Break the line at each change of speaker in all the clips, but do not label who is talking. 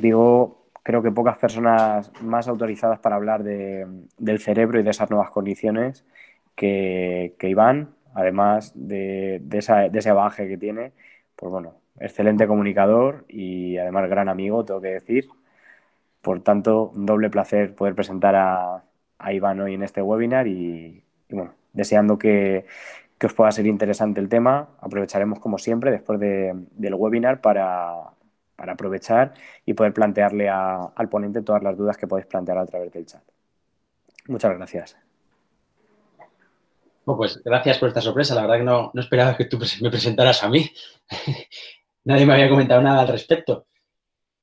digo, creo que pocas personas más autorizadas para hablar del cerebro y de esas nuevas condiciones que Iván, además de ese bagaje que tiene, pues bueno, excelente comunicador y además gran amigo, tengo que decir. Por tanto, un doble placer poder presentar a Iván hoy en este webinar y bueno, deseando que os pueda ser interesante el tema. Aprovecharemos, como siempre, después del webinar para aprovechar y poder plantearle al ponente todas las dudas que podéis plantear a través del chat. Muchas gracias.
Bueno, pues gracias por esta sorpresa. La verdad que no esperaba que tú me presentaras a mí. Nadie me había comentado nada al respecto.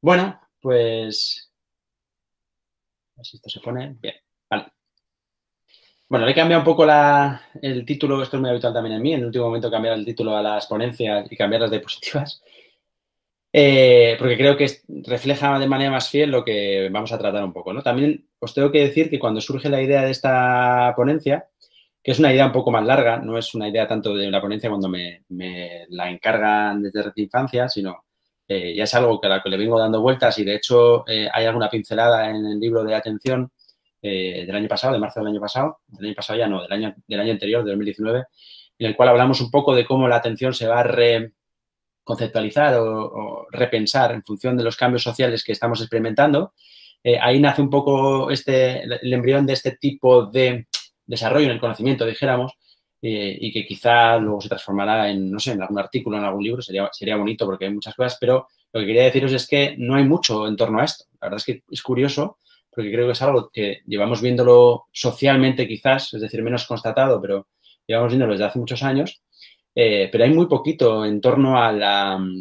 Bueno, pues... A ver si esto se pone bien. Vale. Bueno, le he cambiado un poco el título. Esto es muy habitual también en mí. En el último momento cambiar el título a las ponencias y cambiar las diapositivas. Porque creo que refleja de manera más fiel lo que vamos a tratar un poco, ¿no? También os tengo que decir que cuando surge la idea de esta ponencia, que es una idea un poco más larga, no es una idea tanto de la ponencia cuando me la encargan desde infancia, sino ya es algo a la que le vengo dando vueltas y, de hecho, hay alguna pincelada en el libro de atención del año pasado, de marzo del año pasado ya no, del año anterior, de 2019, en el cual hablamos un poco de cómo la atención se va a conceptualizar o repensar en función de los cambios sociales que estamos experimentando. Ahí nace un poco el embrión de este tipo de desarrollo en el conocimiento, dijéramos, y que quizá luego se transformará en, no sé, en algún artículo, en algún libro. Sería bonito porque hay muchas cosas, pero lo que quería deciros es que no hay mucho en torno a esto. La verdad es que es curioso porque creo que es algo que llevamos viéndolo socialmente quizás, es decir, menos constatado, pero llevamos viéndolo desde hace muchos años. Pero hay muy poquito en torno al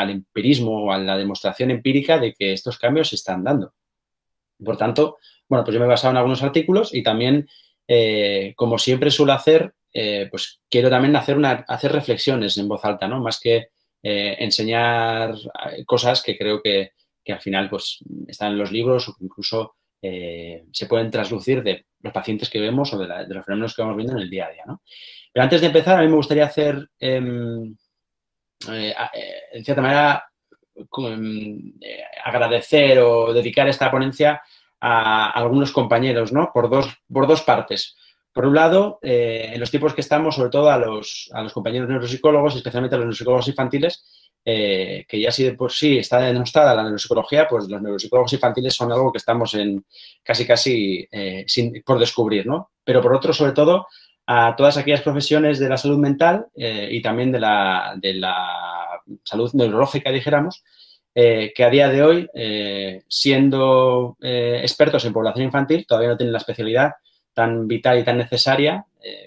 empirismo o a la demostración empírica de que estos cambios se están dando. Por tanto, bueno, pues yo me he basado en algunos artículos y también, como siempre suelo hacer, pues quiero también hacer reflexiones en voz alta, ¿no? Más que enseñar cosas que creo que al final pues están en los libros o que incluso se pueden traslucir de los pacientes que vemos o de los fenómenos que vamos viendo en el día a día, ¿no? Pero antes de empezar, a mí me gustaría hacer, en cierta manera, agradecer o dedicar esta ponencia a algunos compañeros, ¿no? Por dos partes. Por un lado, en los tiempos que estamos, sobre todo a los compañeros neuropsicólogos, especialmente a los neuropsicólogos infantiles, que ya si de por sí está denostada la neuropsicología, pues los neuropsicólogos infantiles son algo que estamos casi por descubrir, ¿no? Pero por otro, sobre todo, a todas aquellas profesiones de la salud mental y también de la salud neurológica, dijéramos, que a día de hoy, siendo expertos en población infantil, todavía no tienen la especialidad tan vital y tan necesaria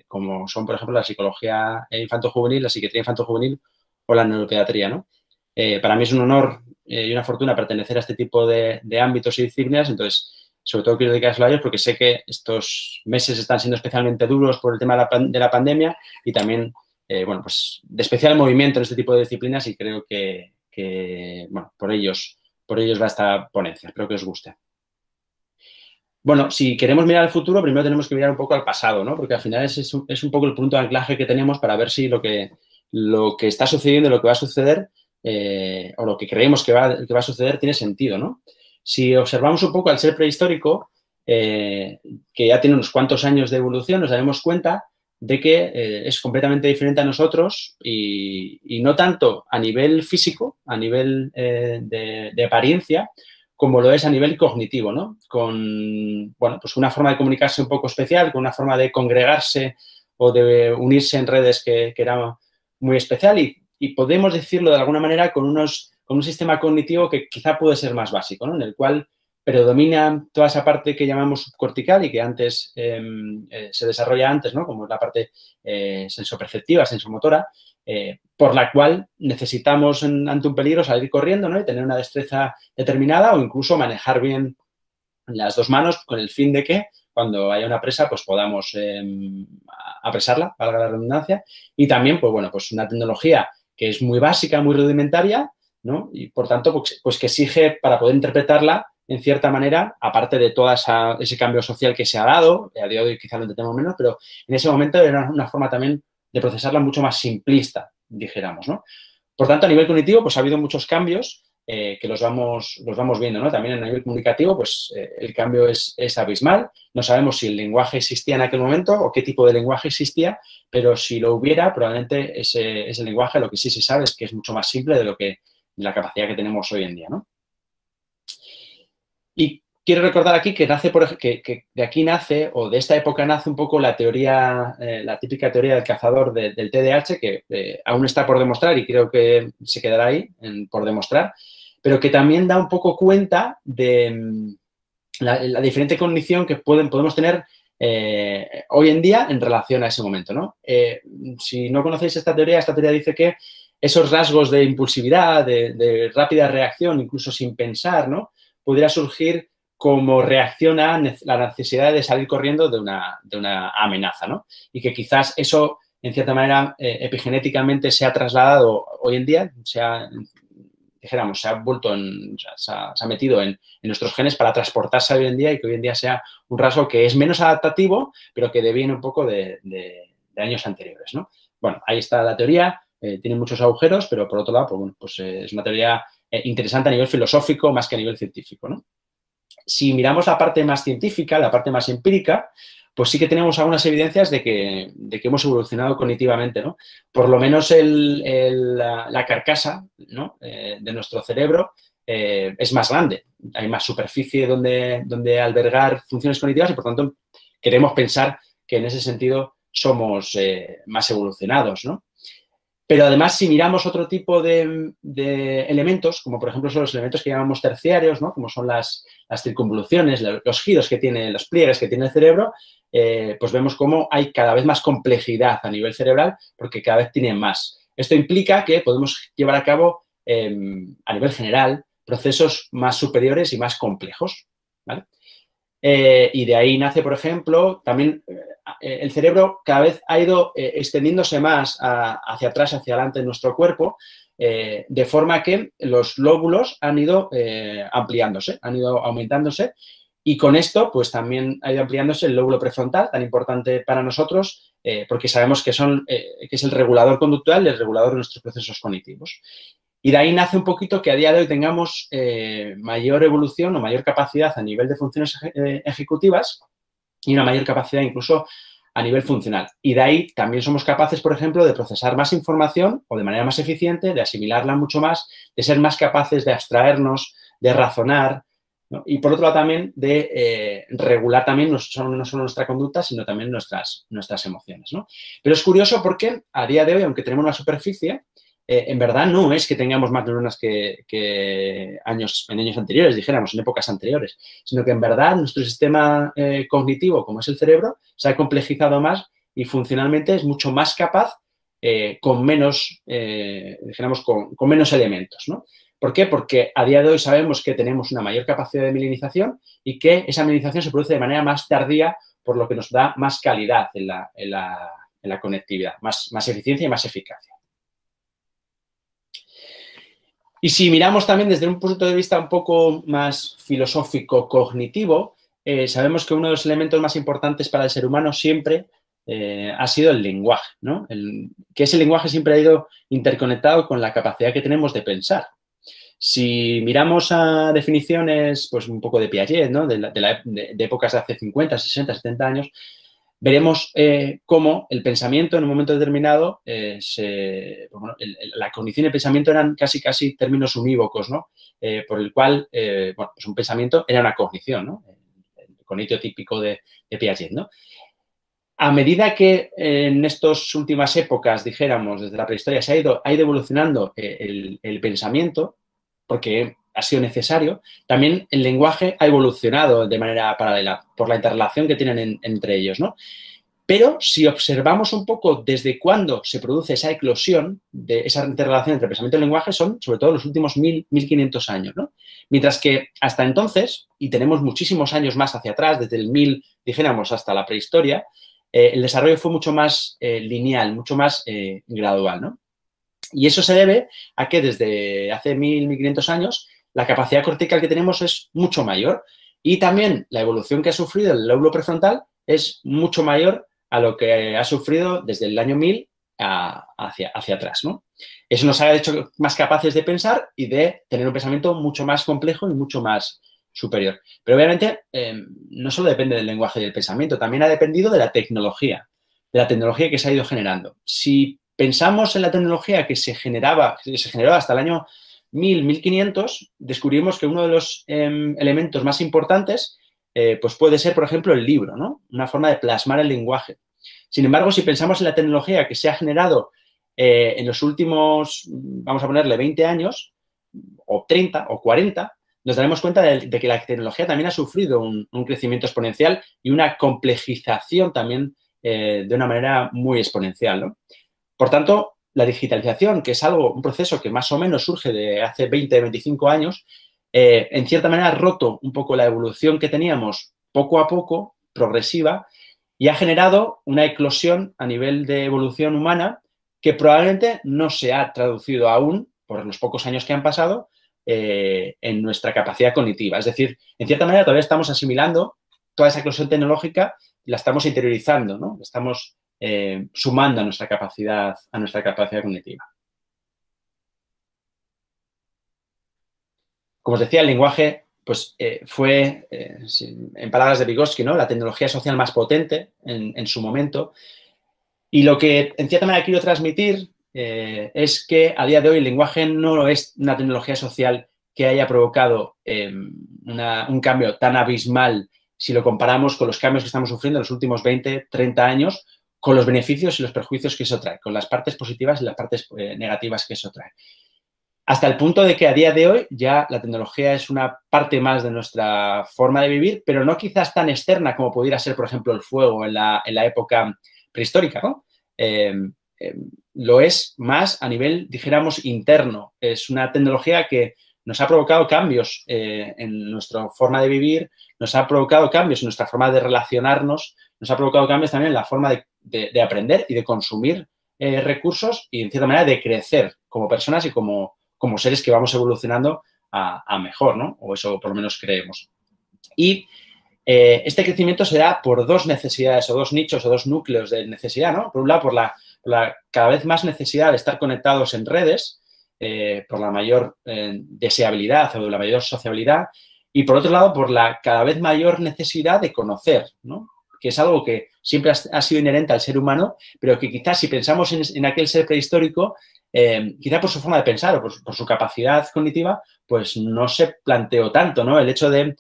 como son, por ejemplo, la psicología infanto-juvenil, la psiquiatría infanto-juvenil o la neuropediatría, ¿no? Para mí es un honor y una fortuna pertenecer a este tipo de ámbitos y disciplinas, entonces, sobre todo quiero dedicárselo a ellos porque sé que estos meses están siendo especialmente duros por el tema de la pandemia y también, bueno, pues de especial movimiento en este tipo de disciplinas y creo que bueno, por ellos va esta ponencia. Espero que os guste. Bueno, si queremos mirar al futuro, primero tenemos que mirar un poco al pasado, ¿no? Porque al final es un poco el punto de anclaje que tenemos para ver si lo que está sucediendo, lo que va a suceder o lo que creemos que va a suceder tiene sentido, ¿no? Si observamos un poco al ser prehistórico, que ya tiene unos cuantos años de evolución, nos daremos cuenta de que es completamente diferente a nosotros y no tanto a nivel físico, a nivel de apariencia, como lo es a nivel cognitivo, ¿no? Con, bueno, pues una forma de comunicarse un poco especial, con una forma de congregarse o de unirse en redes que era muy especial y podemos decirlo de alguna manera con un sistema cognitivo que quizá puede ser más básico, ¿no? En el cual predomina toda esa parte que llamamos subcortical y que antes se desarrolla antes, ¿no? Como es la parte sensoperceptiva, sensomotora, por la cual necesitamos ante un peligro salir corriendo, ¿no? Y tener una destreza determinada o incluso manejar bien las dos manos con el fin de que cuando haya una presa pues podamos apresarla, valga la redundancia. Y también, pues bueno, pues una tecnología que es muy básica, muy rudimentaria, ¿no? Y por tanto, pues que exige para poder interpretarla en cierta manera, aparte de todo ese cambio social que se ha dado, a día de hoy quizá lo entendemos menos, pero en ese momento era una forma también de procesarla mucho más simplista, dijéramos, ¿no? Por tanto, a nivel cognitivo, pues ha habido muchos cambios que los vamos viendo, ¿no? También a nivel comunicativo, pues el cambio es abismal. No sabemos si el lenguaje existía en aquel momento o qué tipo de lenguaje existía, pero si lo hubiera, probablemente ese lenguaje, lo que sí se sabe es que es mucho más simple de la capacidad que tenemos hoy en día, ¿no? Y quiero recordar aquí que nace, que de aquí nace, o de esta época nace un poco la teoría, la típica teoría del cazador del TDAH, que aún está por demostrar y creo que se quedará ahí por demostrar, pero que también da un poco cuenta de la diferente condición que podemos tener hoy en día en relación a ese momento, ¿no? Si no conocéis esta teoría dice que esos rasgos de impulsividad, de rápida reacción, incluso sin pensar, ¿no? Pudiera surgir como reacción a la necesidad de salir corriendo de una amenaza, ¿no? Y que quizás eso, en cierta manera, epigenéticamente se ha trasladado hoy en día, se ha vuelto se ha metido en nuestros genes para transportarse hoy en día y que hoy en día sea un rasgo que es menos adaptativo, pero que deviene un poco de años anteriores, ¿no? Bueno, ahí está la teoría, tiene muchos agujeros, pero por otro lado, pues, bueno, pues, es una teoría interesante a nivel filosófico más que a nivel científico, ¿no? Si miramos la parte más científica, la parte más empírica, pues sí que tenemos algunas evidencias de que hemos evolucionado cognitivamente, ¿no? Por lo menos la carcasa, ¿no? De nuestro cerebro es más grande. Hay más superficie donde albergar funciones cognitivas y, por tanto, queremos pensar que en ese sentido somos más evolucionados, ¿no? Pero además, si miramos otro tipo de elementos, como por ejemplo son los elementos que llamamos terciarios, ¿no? Como son las circunvoluciones, los giros que tiene, los pliegues que tiene el cerebro, pues vemos cómo hay cada vez más complejidad a nivel cerebral porque cada vez tiene más. Esto implica que podemos llevar a cabo, a nivel general, procesos más superiores y más complejos, ¿vale? Y de ahí nace, por ejemplo, también el cerebro cada vez ha ido extendiéndose más hacia atrás, hacia adelante en nuestro cuerpo, de forma que los lóbulos han ido ampliándose, han ido aumentándose y con esto pues también ha ido ampliándose el lóbulo prefrontal, tan importante para nosotros, porque sabemos que es el regulador conductual y el regulador de nuestros procesos cognitivos. Y de ahí nace un poquito que a día de hoy tengamos mayor evolución o mayor capacidad a nivel de funciones ejecutivas y una mayor capacidad incluso a nivel funcional. Y de ahí también somos capaces, por ejemplo, de procesar más información o de manera más eficiente, de asimilarla mucho más, de ser más capaces de abstraernos, de razonar, ¿no? Y por otro lado también de regular también no solo nuestra conducta, sino también nuestras emociones, ¿no? Pero es curioso porque a día de hoy, aunque tenemos una superficie, en verdad no es que tengamos más neuronas que en años anteriores, dijéramos, en épocas anteriores, sino que en verdad nuestro sistema cognitivo, como es el cerebro, se ha complejizado más y funcionalmente es mucho más capaz con menos, dijéramos, con menos elementos, ¿no? ¿Por qué? Porque a día de hoy sabemos que tenemos una mayor capacidad de mielinización y que esa mielinización se produce de manera más tardía, por lo que nos da más calidad en la conectividad, más eficiencia y más eficacia. Y si miramos también desde un punto de vista un poco más filosófico-cognitivo, sabemos que uno de los elementos más importantes para el ser humano siempre ha sido el lenguaje, ¿no? Que ese lenguaje siempre ha ido interconectado con la capacidad que tenemos de pensar. Si miramos a definiciones, pues un poco de Piaget, ¿no? De épocas de hace 50, 60, 70 años, veremos cómo el pensamiento en un momento determinado, la cognición y el pensamiento eran casi términos unívocos, ¿no? Por el cual, pues un pensamiento era una cognición, ¿no? El cognitio típico de Piaget, ¿no? A medida que en estas últimas épocas, dijéramos, desde la prehistoria, ha ido evolucionando el pensamiento, porque ha sido necesario, también el lenguaje ha evolucionado de manera paralela por la interrelación que tienen entre ellos, ¿no? Pero si observamos un poco desde cuándo se produce esa eclosión de esa interrelación entre pensamiento y lenguaje, son sobre todo los últimos 1500 años, ¿no? Mientras que hasta entonces, y tenemos muchísimos años más hacia atrás, desde el 1000, dijéramos, hasta la prehistoria, el desarrollo fue mucho más lineal, mucho más gradual, ¿no? Y eso se debe a que desde hace 1500 años la capacidad cortical que tenemos es mucho mayor y también la evolución que ha sufrido el lóbulo prefrontal es mucho mayor a lo que ha sufrido desde el año 1000 hacia atrás, ¿no? Eso nos ha hecho más capaces de pensar y de tener un pensamiento mucho más complejo y mucho más superior. Pero obviamente no solo depende del lenguaje y del pensamiento, también ha dependido de la tecnología que se ha ido generando. Si pensamos en la tecnología que se generó hasta el año 1000, 1500, descubrimos que uno de los elementos más importantes pues puede ser, por ejemplo, el libro, ¿no? Una forma de plasmar el lenguaje. Sin embargo, si pensamos en la tecnología que se ha generado en los últimos, vamos a ponerle 20 años, o 30 o 40, nos daremos cuenta de que la tecnología también ha sufrido un crecimiento exponencial y una complejización también de una manera muy exponencial, ¿no? Por tanto, la digitalización, que es un proceso que más o menos surge de hace 20, 25 años, en cierta manera ha roto un poco la evolución que teníamos poco a poco, progresiva, y ha generado una eclosión a nivel de evolución humana que probablemente no se ha traducido aún, por los pocos años que han pasado, en nuestra capacidad cognitiva. Es decir, en cierta manera todavía estamos asimilando toda esa eclosión tecnológica, la estamos interiorizando, ¿no? Estamos sumando a nuestra capacidad cognitiva. Como os decía, el lenguaje pues, fue, en palabras de Vygotsky, ¿no? La tecnología social más potente en su momento. Y lo que, en cierta manera, quiero transmitir es que a día de hoy el lenguaje no es una tecnología social que haya provocado un cambio tan abismal si lo comparamos con los cambios que estamos sufriendo en los últimos 20, 30 años, con los beneficios y los perjuicios que eso trae, con las partes positivas y las partes negativas que eso trae. Hasta el punto de que a día de hoy ya la tecnología es una parte más de nuestra forma de vivir, pero no quizás tan externa como pudiera ser, por ejemplo, el fuego en la época prehistórica, ¿no? Lo es más a nivel, dijéramos, interno. Es una tecnología que nos ha provocado cambios en nuestra forma de vivir, nos ha provocado cambios en nuestra forma de relacionarnos, nos ha provocado cambios también en la forma de aprender y de consumir recursos y, en cierta manera, de crecer como personas y como seres que vamos evolucionando a mejor, ¿no? O eso por lo menos creemos. Y este crecimiento se da por dos necesidades o dos nichos o dos núcleos de necesidad, ¿no? Por un lado, por la cada vez más necesidad de estar conectados en redes, por la mayor deseabilidad o la mayor sociabilidad, y por otro lado, por la cada vez mayor necesidad de conocer, ¿no? Que es algo que siempre ha sido inherente al ser humano, pero que quizás si pensamos en aquel ser prehistórico, quizá por su forma de pensar o por su capacidad cognitiva, pues no se planteó tanto, ¿no? El hecho de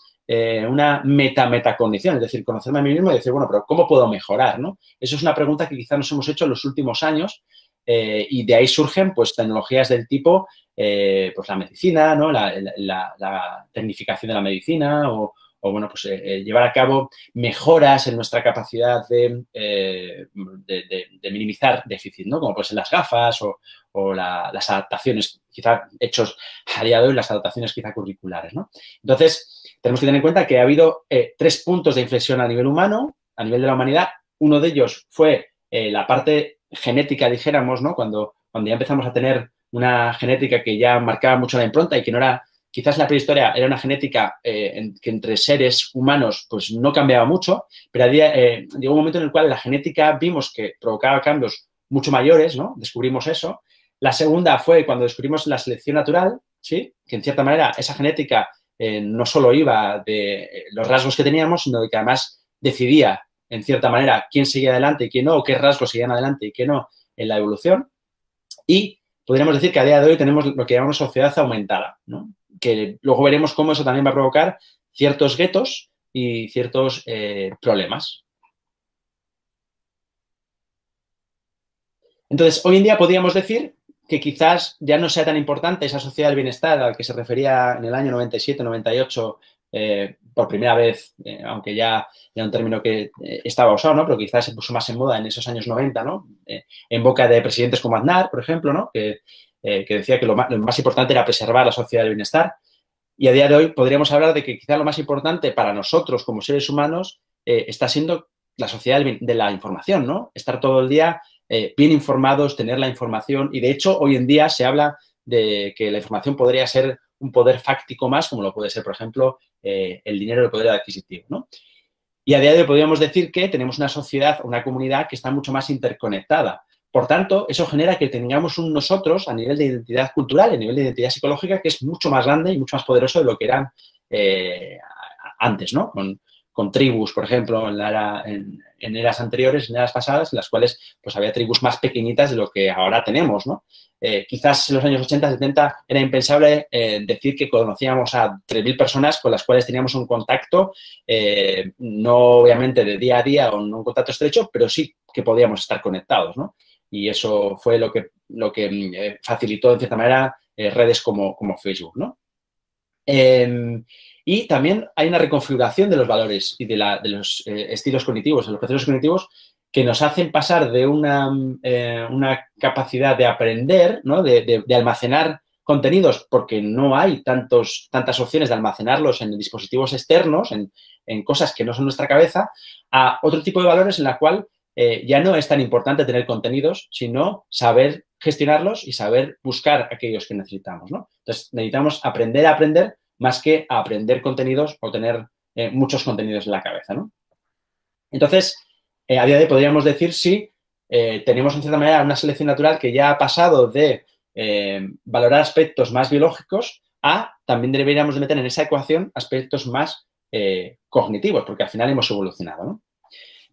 una metacognición, es decir, conocerme a mí mismo y decir, bueno, pero ¿cómo puedo mejorar, no? Eso es una pregunta que quizá nos hemos hecho en los últimos años y de ahí surgen, pues, tecnologías del tipo, pues, la medicina, ¿no? La tecnificación de la medicina o bueno, pues, llevar a cabo mejoras en nuestra capacidad de minimizar déficit, ¿no? Como pueden ser las gafas o las adaptaciones, quizá hechos a día de hoy, las adaptaciones quizá curriculares, ¿no? Entonces, tenemos que tener en cuenta que ha habido 3 puntos de inflexión a nivel humano, a nivel de la humanidad. Uno de ellos fue la parte genética, dijéramos, ¿no? Cuando ya empezamos a tener una genética que ya marcaba mucho la impronta y que no era, quizás la prehistoria era una genética que entre seres humanos pues no cambiaba mucho, pero llegó un momento en el cual la genética vimos que provocaba cambios mucho mayores, ¿no? Descubrimos eso. La segunda fue cuando descubrimos la selección natural, ¿sí? Que en cierta manera esa genética no solo iba de los rasgos que teníamos, sino de que además decidía, en cierta manera, quién seguía adelante y quién no, o qué rasgos seguían adelante y qué no en la evolución. Y podríamos decir que a día de hoy tenemos lo que llamamos sociedad aumentada, ¿no? Que luego veremos cómo eso también va a provocar ciertos guetos y ciertos problemas. Entonces, hoy en día podríamos decir que quizás ya no sea tan importante esa sociedad del bienestar al que se refería en el año 97, 98, por primera vez, aunque ya era un término que estaba usado, ¿no? Pero quizás se puso más en moda en esos años 90, ¿no? En boca de presidentes como Aznar, por ejemplo, ¿no? Que decía que lo más importante era preservar la sociedad del bienestar. Y a día de hoy podríamos hablar de que quizás lo más importante para nosotros como seres humanos está siendo la sociedad de la información, ¿no? Estar todo el día bien informados, tener la información y, de hecho, hoy en día se habla de que la información podría ser un poder fáctico más, como lo puede ser, por ejemplo, el dinero, el poder adquisitivo, ¿no? Y a día de hoy podríamos decir que tenemos una sociedad, una comunidad que está mucho más interconectada. Por tanto, eso genera que tengamos un nosotros a nivel de identidad cultural, a nivel de identidad psicológica, que es mucho más grande y mucho más poderoso de lo que eran antes, ¿no? Con tribus, por ejemplo, en eras anteriores, en eras pasadas, en las cuales pues había tribus más pequeñitas de lo que ahora tenemos, ¿no? Quizás en los años 80, 70 era impensable decir que conocíamos a 3.000 personas con las cuales teníamos un contacto, no obviamente de día a día o no un contacto estrecho, pero sí que podíamos estar conectados, ¿no? Y eso fue lo que facilitó, en cierta manera, redes como Facebook, ¿no? Y también hay una reconfiguración de los valores y de los estilos cognitivos, de los procesos cognitivos, que nos hacen pasar de una capacidad de aprender, ¿no? de almacenar contenidos, porque no hay tantas opciones de almacenarlos en dispositivos externos, en cosas que no son nuestra cabeza, a otro tipo de valores en la cual ya no es tan importante tener contenidos, sino saber gestionarlos y saber buscar aquellos que necesitamos, ¿no? Entonces, necesitamos aprender a aprender más que a aprender contenidos o tener muchos contenidos en la cabeza, ¿no? Entonces, a día de hoy podríamos decir si tenemos, en cierta manera, una selección natural que ya ha pasado de valorar aspectos más biológicos a también deberíamos de meter en esa ecuación aspectos más cognitivos, porque al final hemos evolucionado, ¿no?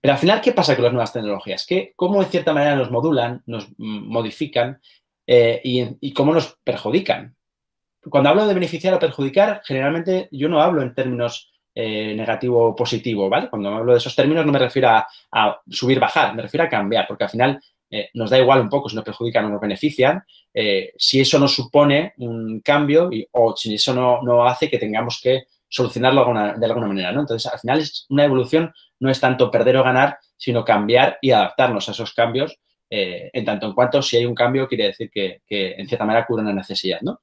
Pero al final, ¿qué pasa con las nuevas tecnologías? ¿Cómo, en cierta manera, nos modulan, nos modifican y cómo nos perjudican? Cuando hablo de beneficiar o perjudicar, generalmente yo no hablo en términos negativo o positivo, ¿vale? Cuando hablo de esos términos no me refiero a subir, bajar, me refiero a cambiar, porque al final nos da igual un poco si nos perjudican o nos benefician, si eso nos supone un cambio o si eso no hace que tengamos que solucionarlo de alguna manera, ¿no? Entonces, al final, una evolución no es tanto perder o ganar, sino cambiar y adaptarnos a esos cambios, en tanto en cuanto si hay un cambio quiere decir que en cierta manera cubre una necesidad, ¿no?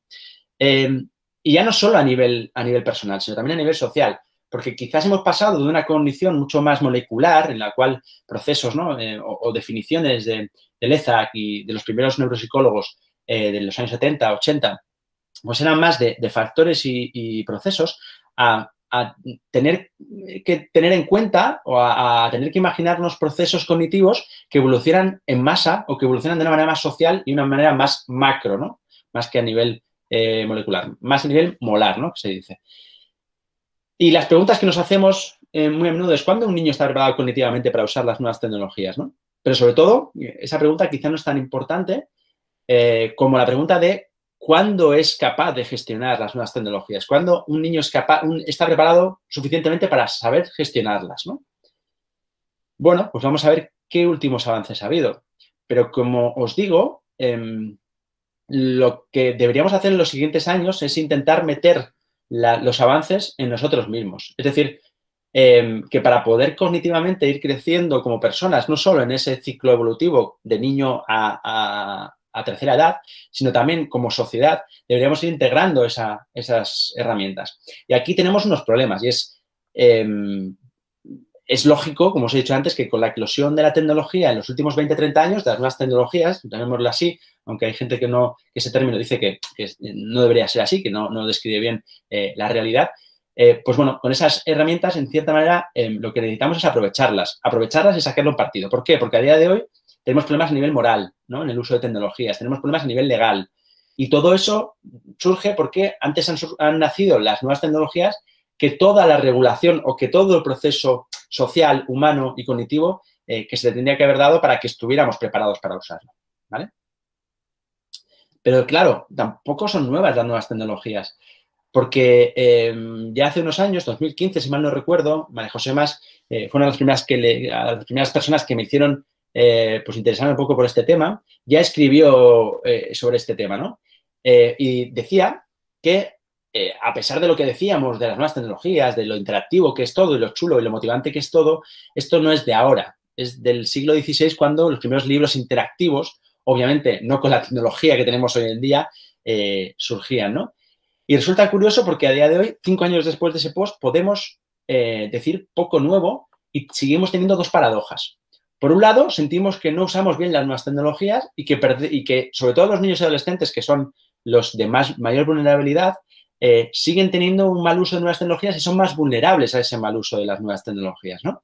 Y ya no solo a nivel personal, sino también a nivel social, porque quizás hemos pasado de una cognición mucho más molecular, en la cual procesos, ¿no? o definiciones de Lezak y de los primeros neuropsicólogos de los años 70, 80, pues eran más de factores y procesos a tener que tener en cuenta o a tener que imaginarnos procesos cognitivos que evolucionan en masa o que evolucionan de una manera más social y de una manera más macro, ¿no? Más que a nivel molecular, más a nivel molar, ¿no? Que se dice. Y las preguntas que nos hacemos muy a menudo es ¿cuándo un niño está preparado cognitivamente para usar las nuevas tecnologías, ¿no? Pero sobre todo, esa pregunta quizá no es tan importante como la pregunta de ¿cuándo es capaz de gestionar las nuevas tecnologías? ¿Cuándo un niño está preparado suficientemente para saber gestionarlas, ¿no? Bueno, pues vamos a ver qué últimos avances ha habido. Pero como os digo, lo que deberíamos hacer en los siguientes años es intentar meter los avances en nosotros mismos. Es decir, que para poder cognitivamente ir creciendo como personas, no solo en ese ciclo evolutivo de niño a tercera edad, sino también como sociedad, deberíamos ir integrando esas herramientas. Y aquí tenemos unos problemas y es lógico, como os he dicho antes, que con la eclosión de la tecnología en los últimos 20, 30 años, de las nuevas tecnologías, llamémoslo así, aunque hay gente que ese término dice que no debería ser así, que no describe bien la realidad, pues bueno, con esas herramientas, en cierta manera, lo que necesitamos es aprovecharlas y sacarle un partido. ¿Por qué? Porque a día de hoy tenemos problemas a nivel moral, ¿no? En el uso de tecnologías, tenemos problemas a nivel legal. Y todo eso surge porque antes han nacido las nuevas tecnologías que toda la regulación o que todo el proceso social, humano y cognitivo que se le tendría que haber dado para que estuviéramos preparados para usarlo, ¿vale? Pero claro, tampoco son nuevas las nuevas tecnologías, porque ya hace unos años, 2015, si mal no recuerdo, María José Mas fue una de las primeras personas que me hicieron pues interesarme un poco por este tema, ya escribió sobre este tema, ¿no? Y decía que a pesar de lo que decíamos de las nuevas tecnologías, de lo interactivo que es todo y lo chulo y lo motivante que es todo, esto no es de ahora, es del siglo XVI cuando los primeros libros interactivos, obviamente no con la tecnología que tenemos hoy en día, surgían, ¿no? Y resulta curioso porque a día de hoy, 5 años después de ese post, podemos decir poco nuevo y seguimos teniendo dos paradojas. Por un lado, sentimos que no usamos bien las nuevas tecnologías y que sobre todo los niños y adolescentes, que son los de mayor vulnerabilidad, siguen teniendo un mal uso de nuevas tecnologías y son más vulnerables a ese mal uso de las nuevas tecnologías, ¿no?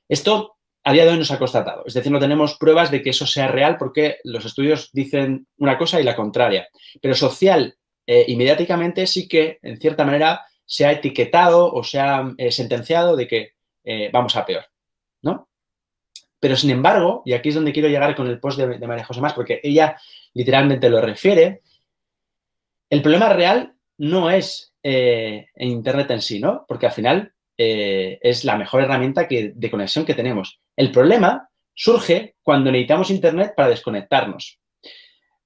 Esto a día de hoy no se ha constatado. Es decir, no tenemos pruebas de que eso sea real porque los estudios dicen una cosa y la contraria. Pero social y mediáticamente sí que, en cierta manera, se ha etiquetado o se ha sentenciado de que vamos a peor, ¿no? Pero, sin embargo, y aquí es donde quiero llegar con el post de María José Mas, porque ella literalmente lo refiere, el problema real no es en Internet en sí, ¿no? Porque al final es la mejor herramienta de conexión que tenemos. El problema surge cuando necesitamos Internet para desconectarnos.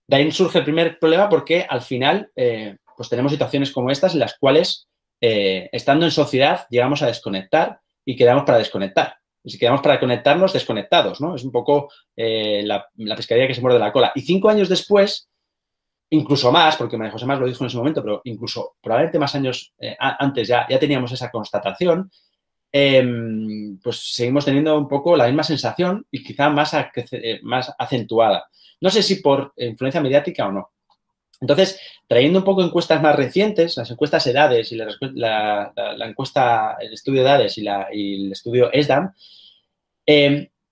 De ahí surge el primer problema porque al final pues tenemos situaciones como estas en las cuales estando en sociedad llegamos a desconectar y quedamos para desconectar. Y si quedamos para conectarnos, desconectados, ¿no? Es un poco la pescadilla que se muerde la cola. Y 5 años después, incluso más, porque María José Mas lo dijo en ese momento, pero incluso probablemente más años antes ya teníamos esa constatación, pues seguimos teniendo un poco la misma sensación y quizá más acentuada. No sé si por influencia mediática o no. Entonces, trayendo un poco encuestas más recientes, las encuestas edades y la encuesta, el estudio edades y el estudio ESDAM,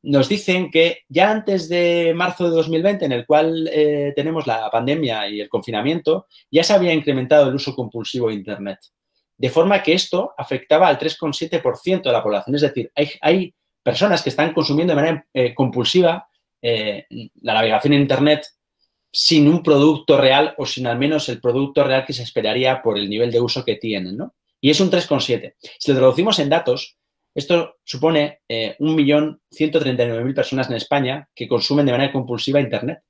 nos dicen que ya antes de marzo de 2020, en el cual tenemos la pandemia y el confinamiento, ya se había incrementado el uso compulsivo de Internet. De forma que esto afectaba al 3,7% de la población. Es decir, hay personas que están consumiendo de manera compulsiva la navegación en Internet sin un producto real o sin al menos el producto real que se esperaría por el nivel de uso que tienen, ¿no? Y es un 3,7. Si lo traducimos en datos, esto supone 1.139.000 personas en España que consumen de manera compulsiva Internet.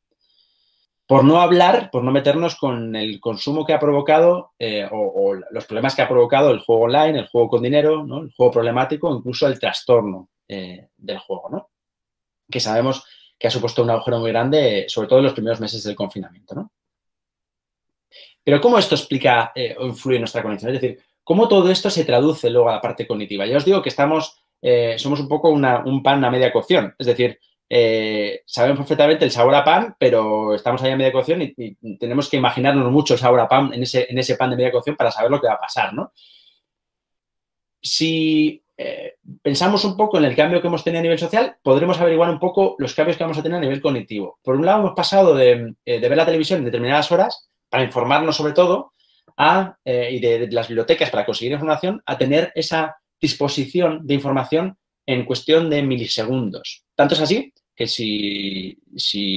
Por no hablar, por no meternos con el consumo que ha provocado o los problemas que ha provocado el juego online, el juego con dinero, ¿no? El juego problemático, incluso el trastorno del juego, ¿no? Que sabemos que ha supuesto un agujero muy grande, sobre todo en los primeros meses del confinamiento, ¿no? Pero ¿cómo esto explica o influye en nuestra cognición? Es decir, ¿cómo todo esto se traduce luego a la parte cognitiva? Ya os digo que somos un poco un pan a media cocción. Es decir, sabemos perfectamente el sabor a pan, pero estamos ahí a media cocción y tenemos que imaginarnos mucho el sabor a pan en ese pan de media cocción para saber lo que va a pasar, ¿no? Si pensamos un poco en el cambio que hemos tenido a nivel social, podremos averiguar un poco los cambios que vamos a tener a nivel cognitivo. Por un lado, hemos pasado de ver la televisión en determinadas horas para informarnos sobre todo y de las bibliotecas para conseguir información a tener esa disposición de información en cuestión de milisegundos. Tanto es así que si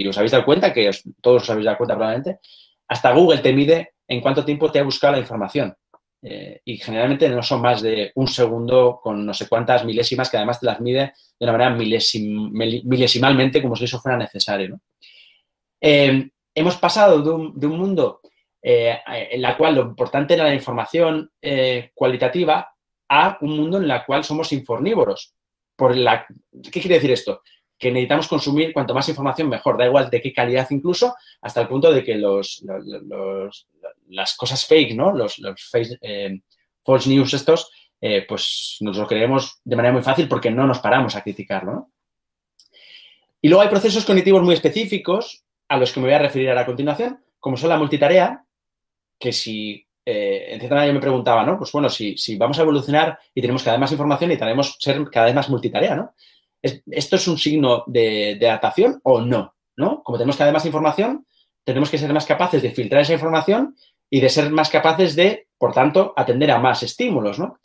os habéis dado cuenta, que todos os habéis dado cuenta probablemente, hasta Google te mide en cuánto tiempo te ha buscado la información. Y generalmente no son más de un segundo con no sé cuántas milésimas, que además te las mide de una manera milesimalmente, como si eso fuera necesario, ¿no? Hemos pasado de un mundo en la cual lo importante era la información cualitativa a un mundo en el cual somos infornívoros. ¿Qué quiere decir esto? Que necesitamos consumir cuanto más información mejor, da igual de qué calidad incluso, hasta el punto de que las cosas fake, ¿no? Los false news estos, pues nos lo creemos de manera muy fácil porque no nos paramos a criticarlo, ¿no? Y luego hay procesos cognitivos muy específicos a los que me voy a referir a continuación, como son la multitarea, que en cierta manera yo me preguntaba, ¿no? Pues bueno, si vamos a evolucionar y tenemos cada vez más información y tenemos ser cada vez más multitarea, ¿no? ¿Esto es un signo de adaptación o no? ¿No? Como tenemos cada vez más información, tenemos que ser más capaces de filtrar esa información y de ser más capaces de, por tanto, atender a más estímulos, ¿no?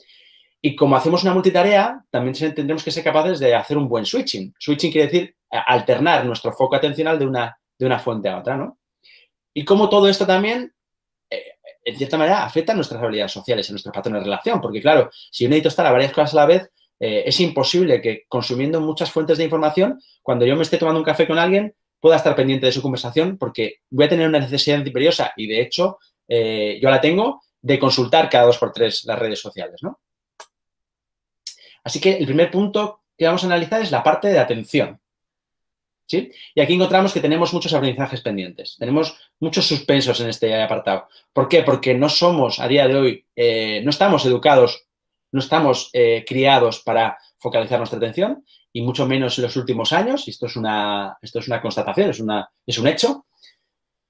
Y como hacemos una multitarea, también tendremos que ser capaces de hacer un buen switching. Switching quiere decir alternar nuestro foco atencional de una fuente a otra, ¿no? Y como todo esto también, en cierta manera, afecta a nuestras habilidades sociales, a nuestros patrones de relación. Porque, claro, si yo necesito estar a varias cosas a la vez, es imposible que consumiendo muchas fuentes de información, cuando yo me esté tomando un café con alguien, pueda estar pendiente de su conversación porque voy a tener una necesidad imperiosa y, de hecho, yo la tengo de consultar cada 2 por 3 las redes sociales, ¿no? Así que el primer punto que vamos a analizar es la parte de atención, ¿sí? Y aquí encontramos que tenemos muchos aprendizajes pendientes, tenemos muchos suspensos en este apartado. ¿Por qué? Porque no somos, a día de hoy, no estamos educados, no estamos criados para focalizar nuestra atención y mucho menos en los últimos años. Y esto es una constatación, es un hecho.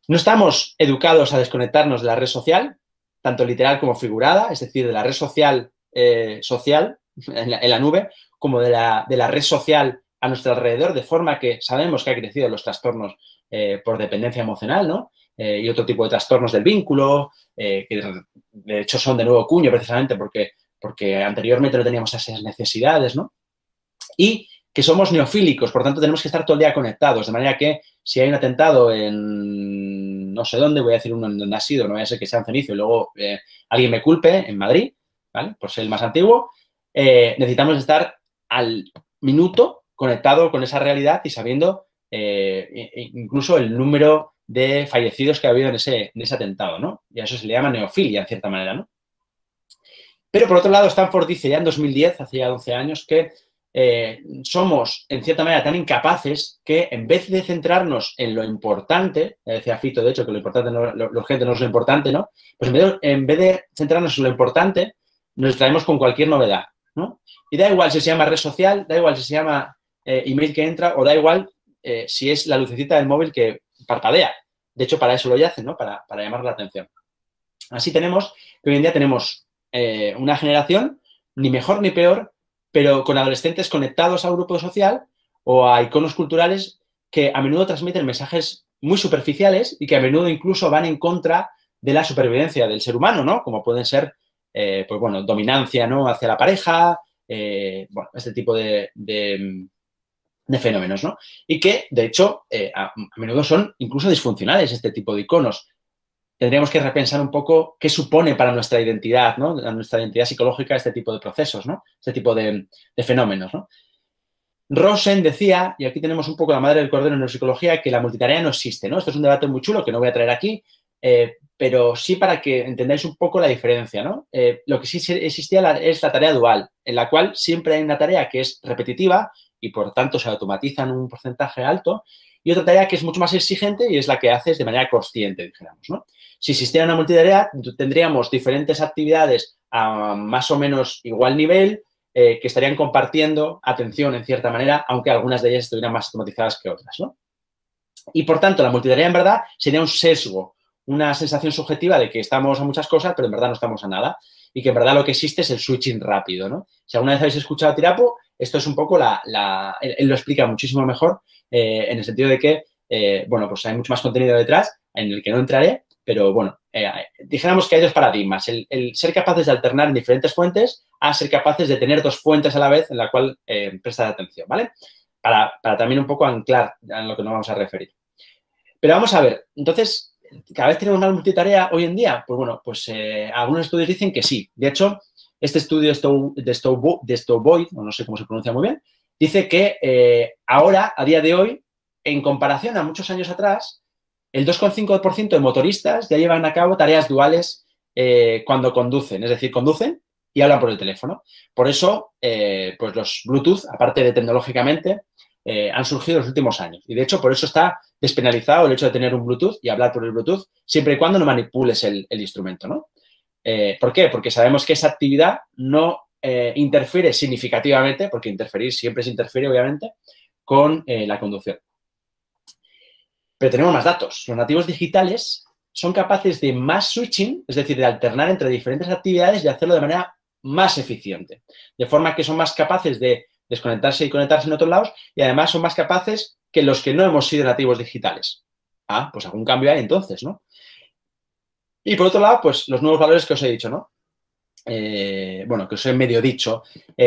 No estamos educados a desconectarnos de la red social, tanto literal como figurada, es decir, de la red social en la nube, como de la red social a nuestro alrededor, de forma que sabemos que ha crecido los trastornos por dependencia emocional, ¿no? Y otro tipo de trastornos del vínculo, que de hecho son de nuevo cuño precisamente porque anteriormente no teníamos esas necesidades, ¿no? Y que somos neofílicos, por tanto tenemos que estar todo el día conectados, de manera que si hay un atentado en no sé dónde, voy a decir uno en donde ha sido, no voy a ser que sea en Cenizo y luego alguien me culpe, en Madrid, ¿vale? Por ser el más antiguo, necesitamos estar al minuto conectado con esa realidad y sabiendo incluso el número de fallecidos que ha habido en ese atentado, ¿no? Y a eso se le llama neofilia, en cierta manera, ¿no? Pero, por otro lado, Stanford dice ya en 2010, hace ya 12 años, que somos, en cierta manera, tan incapaces que en vez de centrarnos en lo importante, decía Fito, de hecho, que lo importante, lo urgente no es lo importante, ¿no? Pues en vez de centrarnos en lo importante, nos distraemos con cualquier novedad, ¿no? Y da igual si se llama red social, da igual si se llama email que entra o da igual si es la lucecita del móvil que parpadea. De hecho, para eso lo hacen, ¿no? Para llamar la atención. Así tenemos que hoy en día tenemos una generación ni mejor ni peor, pero con adolescentes conectados a un grupo social o a iconos culturales que a menudo transmiten mensajes muy superficiales y que a menudo incluso van en contra de la supervivencia del ser humano, ¿no? Como pueden ser, pues bueno, dominancia, ¿no? Hacia la pareja, bueno, este tipo de fenómenos, ¿no? Y que, de hecho, a menudo son incluso disfuncionales este tipo de iconos. Tendríamos que repensar un poco qué supone para nuestra identidad, ¿no? Nuestra identidad psicológica este tipo de procesos, ¿no? Este tipo de fenómenos, ¿no? Rosen decía, y aquí tenemos un poco la madre del cordero en neuropsicología, que la multitarea no existe, ¿no? Esto es un debate muy chulo que no voy a traer aquí, pero sí para que entendáis un poco la diferencia, ¿no? Lo que sí existía es la tarea dual, en la cual siempre hay una tarea que es repetitiva y, por tanto, se automatiza en un porcentaje alto, y otra tarea que es mucho más exigente y es la que haces de manera consciente, dijéramos, ¿no? Si existiera una multitarea, tendríamos diferentes actividades a más o menos igual nivel que estarían compartiendo atención en cierta manera, aunque algunas de ellas estuvieran más automatizadas que otras, ¿no? Y, por tanto, la multitarea en verdad sería un sesgo, una sensación subjetiva de que estamos a muchas cosas, pero en verdad no estamos a nada y que en verdad lo que existe es el switching rápido, ¿no? Si alguna vez habéis escuchado a Tirapo, esto es un poco él lo explica muchísimo mejor en el sentido de que, bueno, pues hay mucho más contenido detrás en el que no entraré, pero bueno, dijéramos que hay dos paradigmas, el ser capaces de alternar en diferentes fuentes a ser capaces de tener dos fuentes a la vez en la cual prestar atención, ¿vale? Para también un poco anclar en lo que nos vamos a referir. Pero vamos a ver, entonces, ¿cada vez tenemos más multitarea hoy en día? Pues bueno, pues algunos estudios dicen que sí. De hecho, este estudio de Stowboyd, no sé cómo se pronuncia muy bien, dice que ahora, a día de hoy, en comparación a muchos años atrás, el 2,5% de motoristas ya llevan a cabo tareas duales cuando conducen. Es decir, conducen y hablan por el teléfono. Por eso, pues los Bluetooth, aparte de tecnológicamente, han surgido en los últimos años. Y, de hecho, por eso está despenalizado el hecho de tener un Bluetooth y hablar por el Bluetooth, siempre y cuando no manipules el instrumento, ¿no? ¿Por qué? Porque sabemos que esa actividad no interfiere significativamente, porque interferir siempre se interfiere, obviamente, con la conducción. Pero tenemos más datos. Los nativos digitales son capaces de más switching, es decir, de alternar entre diferentes actividades y hacerlo de manera más eficiente. De forma que son más capaces de desconectarse y conectarse en otros lados y además son más capaces que los que no hemos sido nativos digitales. Ah, pues algún cambio hay entonces, ¿no? Y por otro lado, pues los nuevos valores que os he dicho, ¿no? Bueno, que os he medio dicho.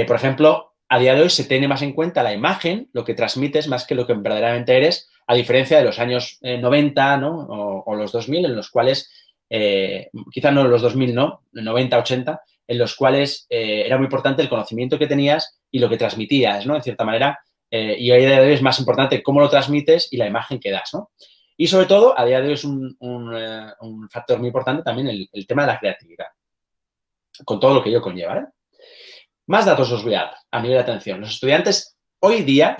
Por ejemplo, a día de hoy se tiene más en cuenta la imagen, lo que transmites, más que lo que verdaderamente eres, a diferencia de los años 90, ¿no? O los 2000, en los cuales, quizás no los 2000, ¿no? 90, 80, en los cuales era muy importante el conocimiento que tenías y lo que transmitías, ¿no? En cierta manera. Y a día de hoy es más importante cómo lo transmites y la imagen que das, ¿no? Y, sobre todo, a día de hoy es un factor muy importante también el tema de la creatividad, con todo lo que ello conlleva, ¿eh? Más datos os voy a dar a nivel de atención. Los estudiantes hoy día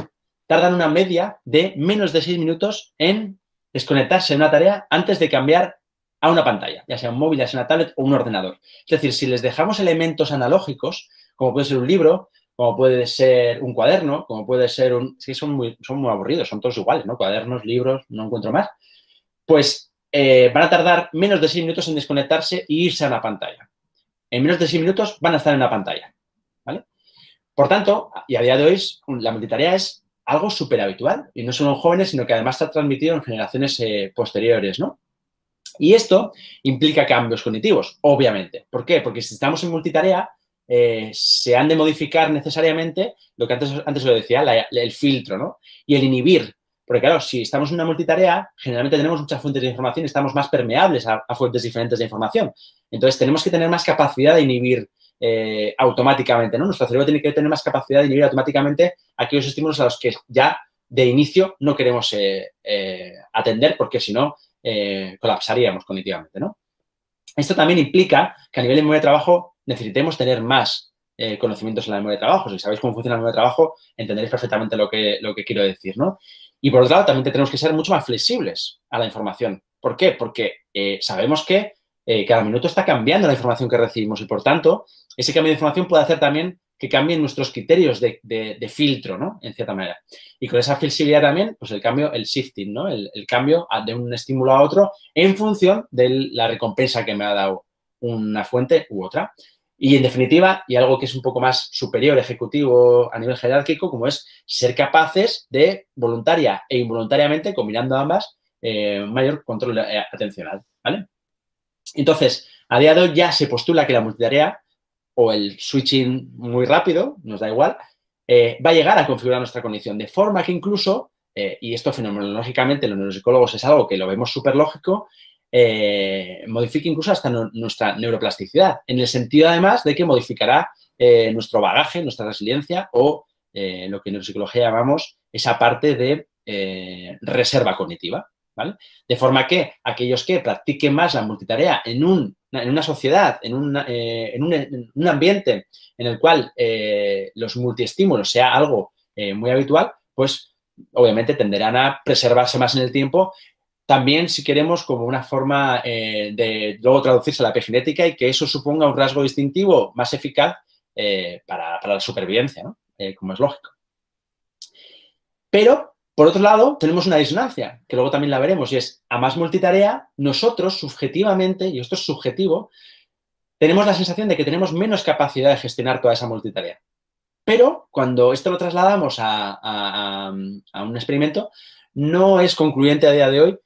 tardan una media de menos de 6 minutos en desconectarse de una tarea antes de cambiar a una pantalla, ya sea un móvil, ya sea una tablet o un ordenador. Es decir, si les dejamos elementos analógicos, como puede ser un libro, como puede ser un cuaderno, como puede ser sí, son muy aburridos, son todos iguales, ¿no? Cuadernos, libros, no encuentro más. Pues van a tardar menos de 6 minutos en desconectarse e irse a una pantalla. En menos de 6 minutos van a estar en una pantalla, ¿vale? Por tanto, y a día de hoy, la multitarea es algo súper habitual. Y no solo en jóvenes, sino que además está transmitido en generaciones posteriores, ¿no? Y esto implica cambios cognitivos, obviamente. ¿Por qué? Porque si estamos en multitarea, se han de modificar necesariamente lo que antes lo decía, el filtro, ¿no? Y el inhibir. Porque claro, si estamos en una multitarea, generalmente tenemos muchas fuentes de información y estamos más permeables a fuentes diferentes de información. Entonces, tenemos que tener más capacidad de inhibir automáticamente, ¿no? Nuestro cerebro tiene que tener más capacidad de inhibir automáticamente aquellos estímulos a los que ya de inicio no queremos atender, porque si no, colapsaríamos cognitivamente, ¿no? Esto también implica que a nivel de memoria de trabajo necesitemos tener más conocimientos en la memoria de trabajo. Si sabéis cómo funciona la memoria de trabajo, entenderéis perfectamente lo que quiero decir, ¿no? Y por otro lado, también tenemos que ser mucho más flexibles a la información. ¿Por qué? Porque sabemos que cada minuto está cambiando la información que recibimos y, por tanto, ese cambio de información puede hacer también que cambien nuestros criterios de filtro, ¿no? En cierta manera. Y con esa flexibilidad también, pues el cambio, el shifting, ¿no? El cambio de un estímulo a otro en función de la recompensa que me ha dado una fuente u otra. Y, en definitiva, y algo que es un poco más superior, ejecutivo a nivel jerárquico, como es ser capaces de, voluntaria e involuntariamente, combinando ambas, mayor control atencional, ¿vale? Entonces, a día de hoy ya se postula que la multitarea o el switching muy rápido, nos da igual, va a llegar a configurar nuestra cognición, de forma que incluso, y esto fenomenológicamente los neuropsicólogos es algo que lo vemos súper lógico, modifica incluso hasta nuestra neuroplasticidad, en el sentido además de que modificará nuestro bagaje, nuestra resiliencia o lo que en neuropsicología llamamos esa parte de reserva cognitiva, ¿vale? De forma que aquellos que practiquen más la multitarea en una sociedad, en un ambiente en el cual los multiestímulos sea algo muy habitual, pues obviamente tenderán a preservarse más en el tiempo. También, si queremos, como una forma de luego traducirse a la epigenética y que eso suponga un rasgo distintivo más eficaz para la supervivencia, ¿no? Como es lógico. Pero, por otro lado, tenemos una disonancia, que luego también la veremos, y es, a más multitarea, nosotros subjetivamente, y esto es subjetivo, tenemos la sensación de que tenemos menos capacidad de gestionar toda esa multitarea. Pero cuando esto lo trasladamos a un experimento, no es concluyente a día de hoy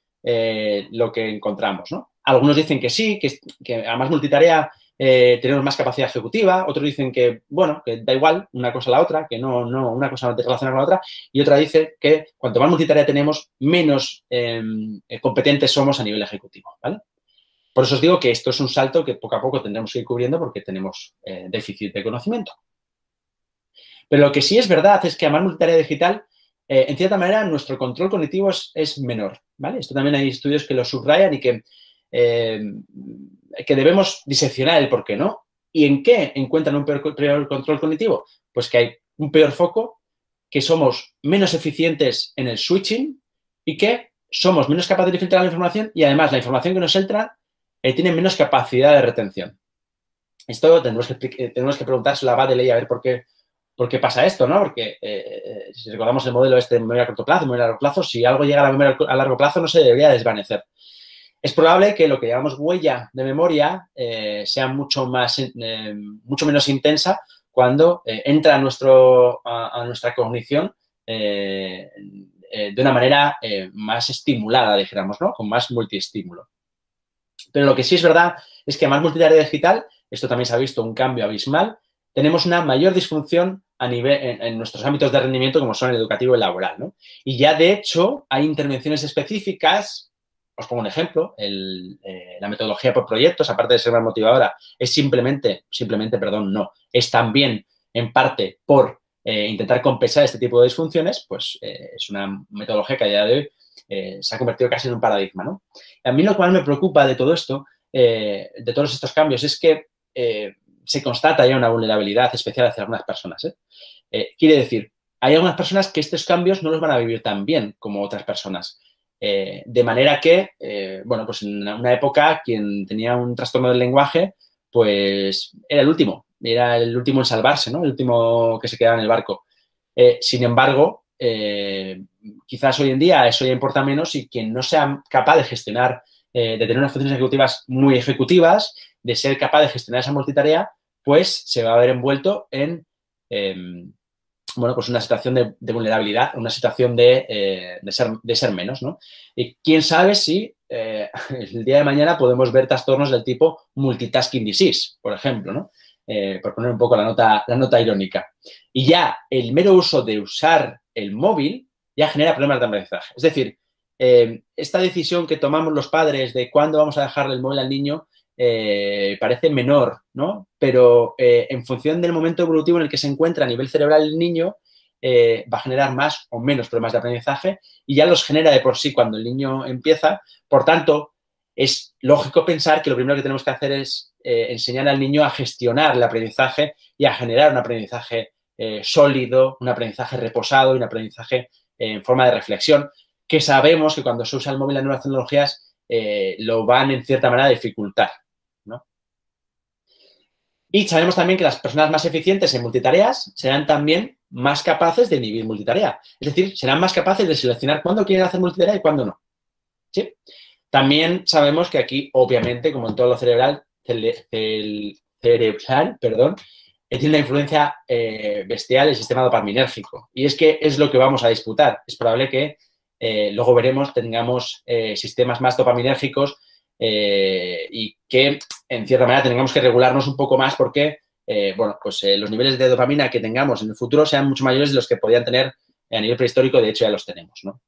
lo que encontramos, ¿no? Algunos dicen que sí, que a más multitarea tenemos más capacidad ejecutiva, otros dicen que, bueno, que da igual una cosa a la otra, que no una cosa no te relaciona con la otra, y otra dice que cuanto más multitarea tenemos, menos competentes somos a nivel ejecutivo, ¿vale? Por eso os digo que esto es un salto que poco a poco tendremos que ir cubriendo porque tenemos déficit de conocimiento. Pero lo que sí es verdad es que a más multitarea digital, en cierta manera, nuestro control cognitivo es menor, ¿vale? Esto también hay estudios que lo subrayan y que debemos diseccionar el por qué, ¿no? ¿Y en qué encuentran un peor control cognitivo? Pues que hay un peor foco, que somos menos eficientes en el switching y que somos menos capaces de filtrar la información y, además, la información que nos entra tiene menos capacidad de retención. Esto tenemos que preguntárselo a Baddeley a ver por qué pasa esto, ¿no? Porque si recordamos el modelo de memoria a corto plazo, memoria a largo plazo, si algo llega a la memoria a largo plazo no se debería desvanecer. Es probable que lo que llamamos huella de memoria sea mucho menos intensa cuando entra a nuestra cognición de una manera más estimulada, dijéramos, ¿no? Con más multiestímulo. Pero lo que sí es verdad es que a más multitarea digital, esto también se ha visto un cambio abismal, tenemos una mayor disfunción en nuestros ámbitos de rendimiento, como son el educativo y el laboral, ¿no? Y ya, de hecho, hay intervenciones específicas. Os pongo un ejemplo, la metodología por proyectos, aparte de ser más motivadora, es es también en parte por intentar compensar este tipo de disfunciones, pues es una metodología que a día de hoy se ha convertido casi en un paradigma, ¿no? A mí lo que más me preocupa de todo esto, de todos estos cambios, es que se constata ya una vulnerabilidad especial hacia algunas personas. Quiere decir, hay algunas personas que estos cambios no los van a vivir tan bien como otras personas. De manera que, bueno, pues en una época quien tenía un trastorno del lenguaje, pues era el último en salvarse, ¿no? El último que se quedaba en el barco. Sin embargo, quizás hoy en día eso ya importa menos y quien no sea capaz de gestionar, de tener unas funciones ejecutivas muy ejecutivas, de ser capaz de gestionar esa multitarea, pues se va a ver envuelto en bueno, pues una situación de vulnerabilidad, una situación de ser menos, ¿no? Y quién sabe si el día de mañana podemos ver trastornos del tipo multitasking disease, por ejemplo, ¿no? Por poner un poco la nota irónica. Y ya el mero uso de usar el móvil ya genera problemas de aprendizaje. Es decir, esta decisión que tomamos los padres de cuándo vamos a dejarle el móvil al niño parece menor, ¿no? Pero en función del momento evolutivo en el que se encuentra a nivel cerebral el niño, va a generar más o menos problemas de aprendizaje y ya los genera de por sí cuando el niño empieza. Por tanto, es lógico pensar que lo primero que tenemos que hacer es enseñar al niño a gestionar el aprendizaje y a generar un aprendizaje sólido, un aprendizaje reposado y un aprendizaje en forma de reflexión, que sabemos que cuando se usa el móvil y las nuevas tecnologías lo van en cierta manera a dificultar, ¿no? Y sabemos también que las personas más eficientes en multitareas serán también más capaces de inhibir multitarea. Es decir, serán más capaces de seleccionar cuándo quieren hacer multitarea y cuándo no. ¿Sí? También sabemos que aquí, obviamente, como en todo lo cerebral, tiene una influencia bestial el sistema dopaminérgico. Y es que es lo que vamos a disputar. Es probable que luego veremos, tengamos sistemas más dopaminérgicos y que, en cierta manera, tengamos que regularnos un poco más porque, bueno, pues los niveles de dopamina que tengamos en el futuro sean mucho mayores de los que podían tener a nivel prehistórico. De hecho, ya los tenemos, ¿no?